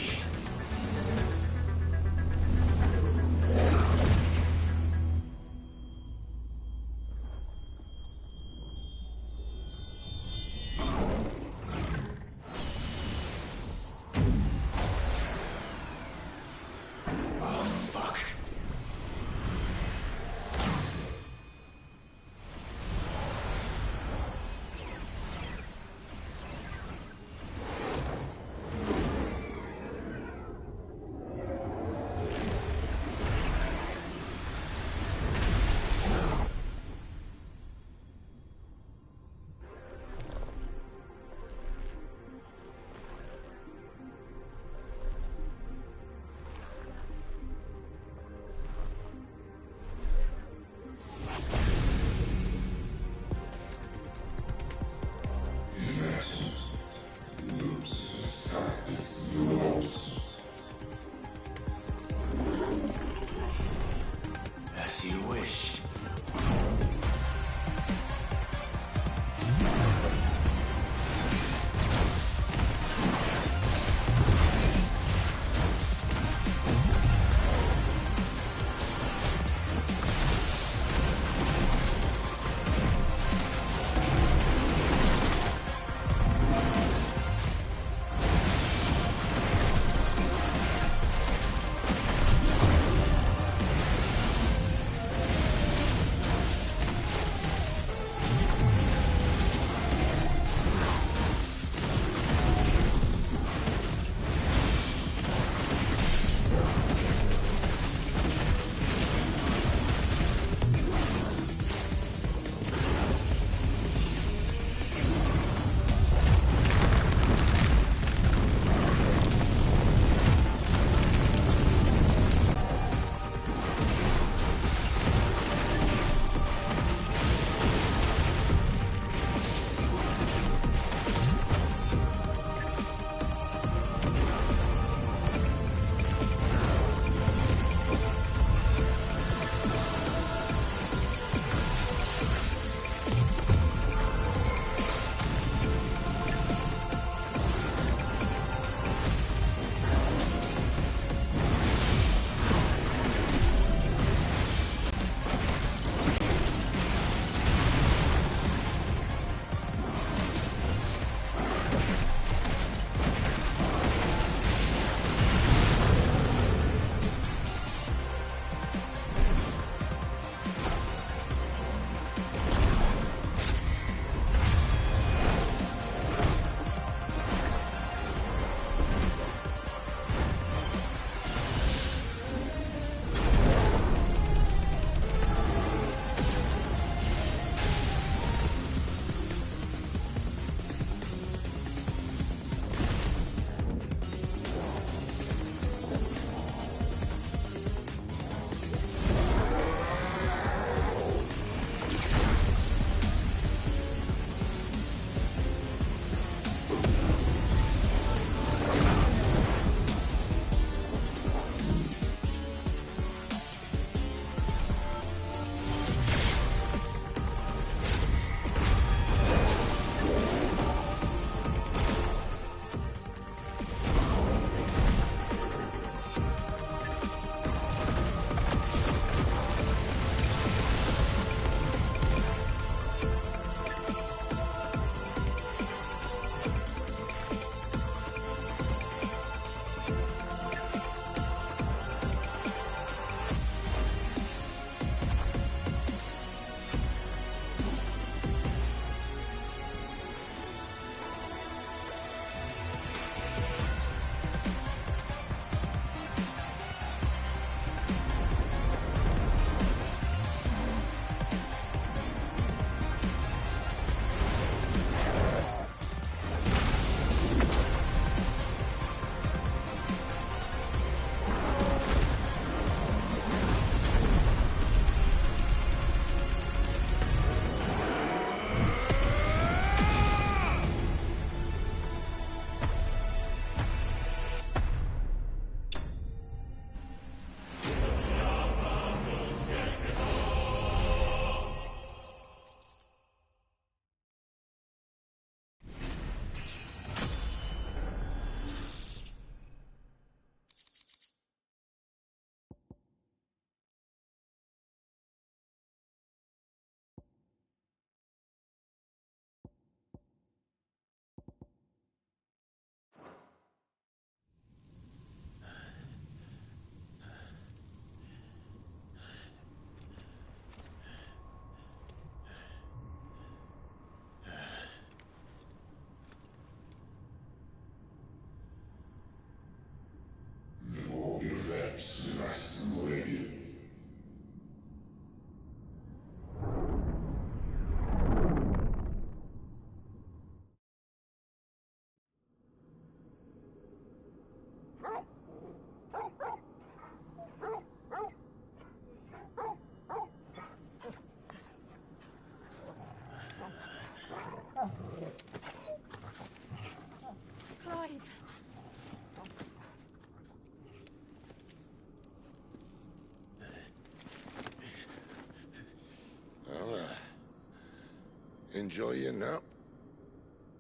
Enjoy your nap?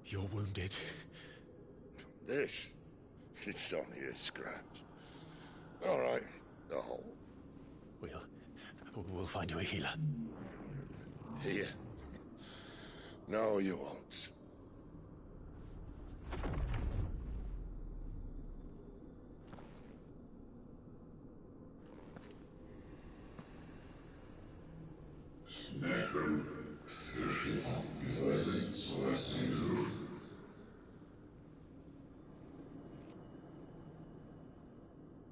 You're wounded. This? It's only a scratch. All right, the hole. We'll find you a healer. Here? No, you won't.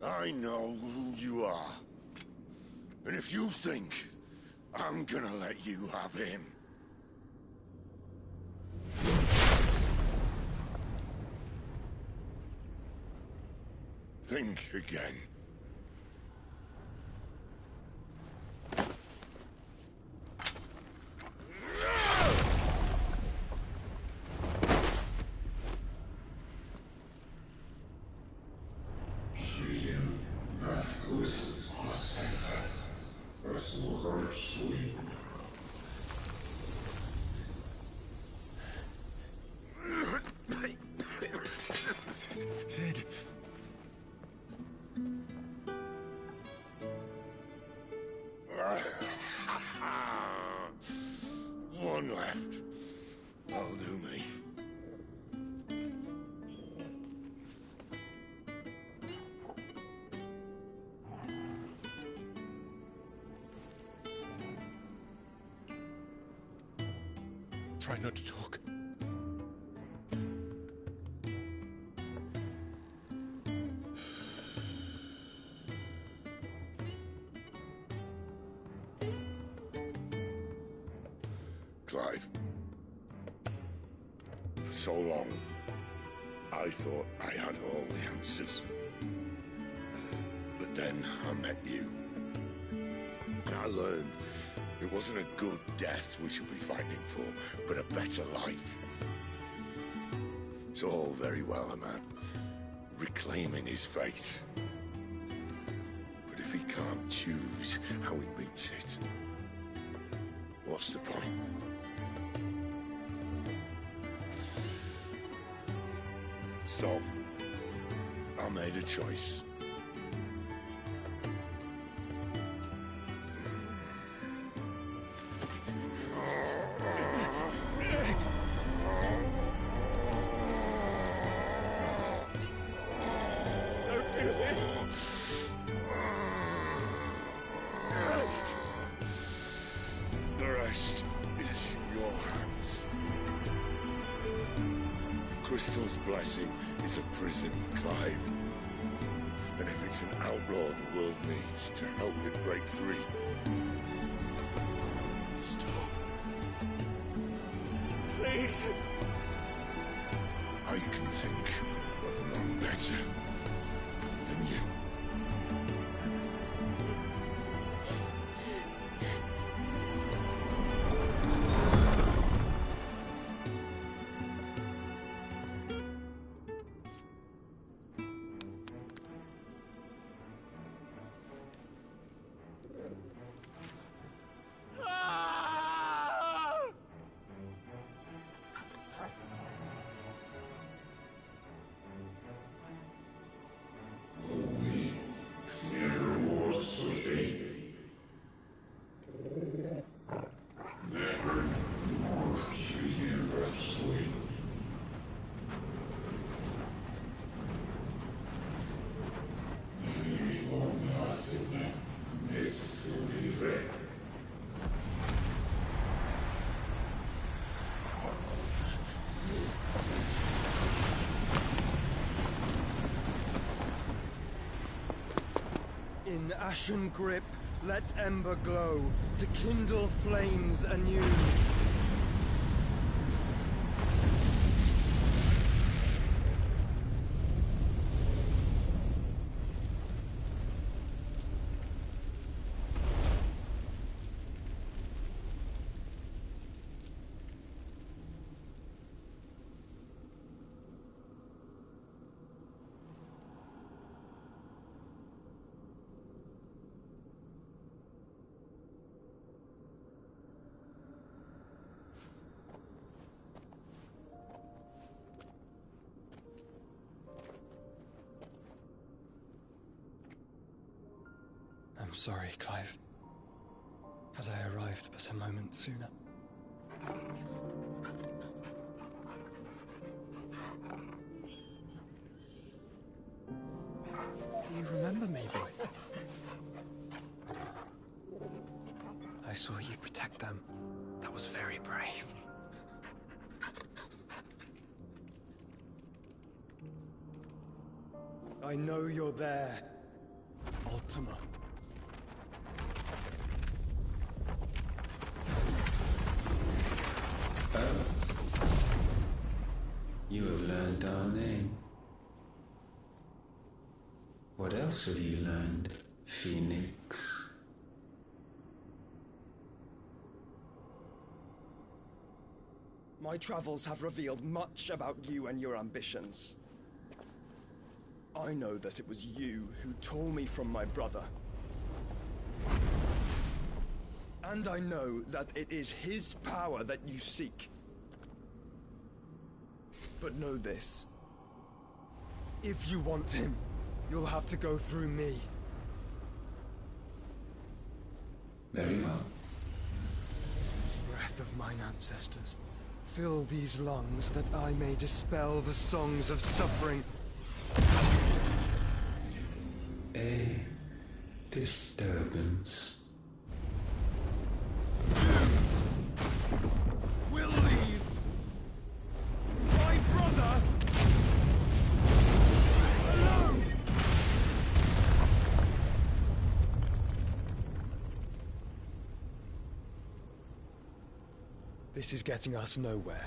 I know who you are. And if you think I'm gonna let you have him... think again. Sid. One left. That'll do me. Try not to talk. Clive. For so long, I thought I had all the answers. But then I met you. And I learned it wasn't a good death we should be fighting for, but a better life. It's all very well a man reclaiming his fate. But if he can't choose how he meets it, what's the point? So, I made a choice. Don't do this! The rest is in your hands. The Crystal's blessing is a prison, Clive. And if it's an outlaw the world needs to help it break free... Stop. Please. I can think of none better than you. In ashen grip, let ember glow, to kindle flames anew. Sorry, Clive. Had I arrived but a moment sooner. Do you remember me, boy? I saw you protect them. That was very brave. I know you're there, Ultima. Oh. You have learned our name. What else have you learned, Phoenix? My travels have revealed much about you and your ambitions. I know that it was you who tore me from my brother. And I know that it is his power that you seek. But know this. If you want him, you'll have to go through me. Very well. Breath of mine ancestors, fill these lungs that I may dispel the songs of suffering. A disturbance. We'll leave my brother alone. This is getting us nowhere.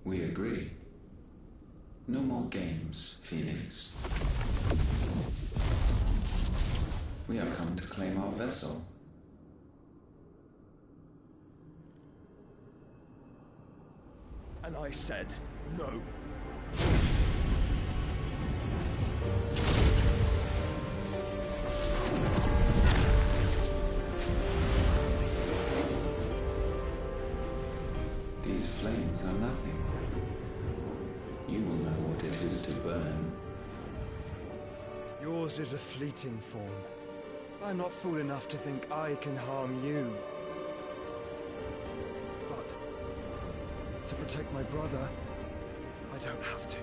We agree. No more games, Phoenix. We have come to claim our vessel. And I said no. These flames are nothing. You will know what it is to burn. Yours is a fleeting form. I'm not fool enough to think I can harm you. But to protect my brother, I don't have to.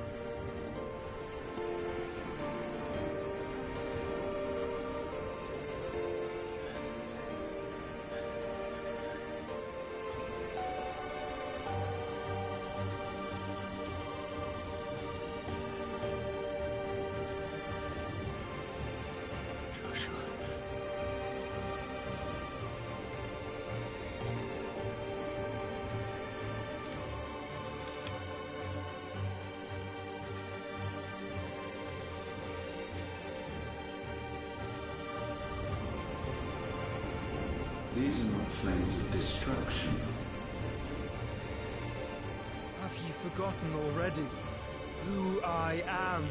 These are not flames of destruction. Have you forgotten already who I am?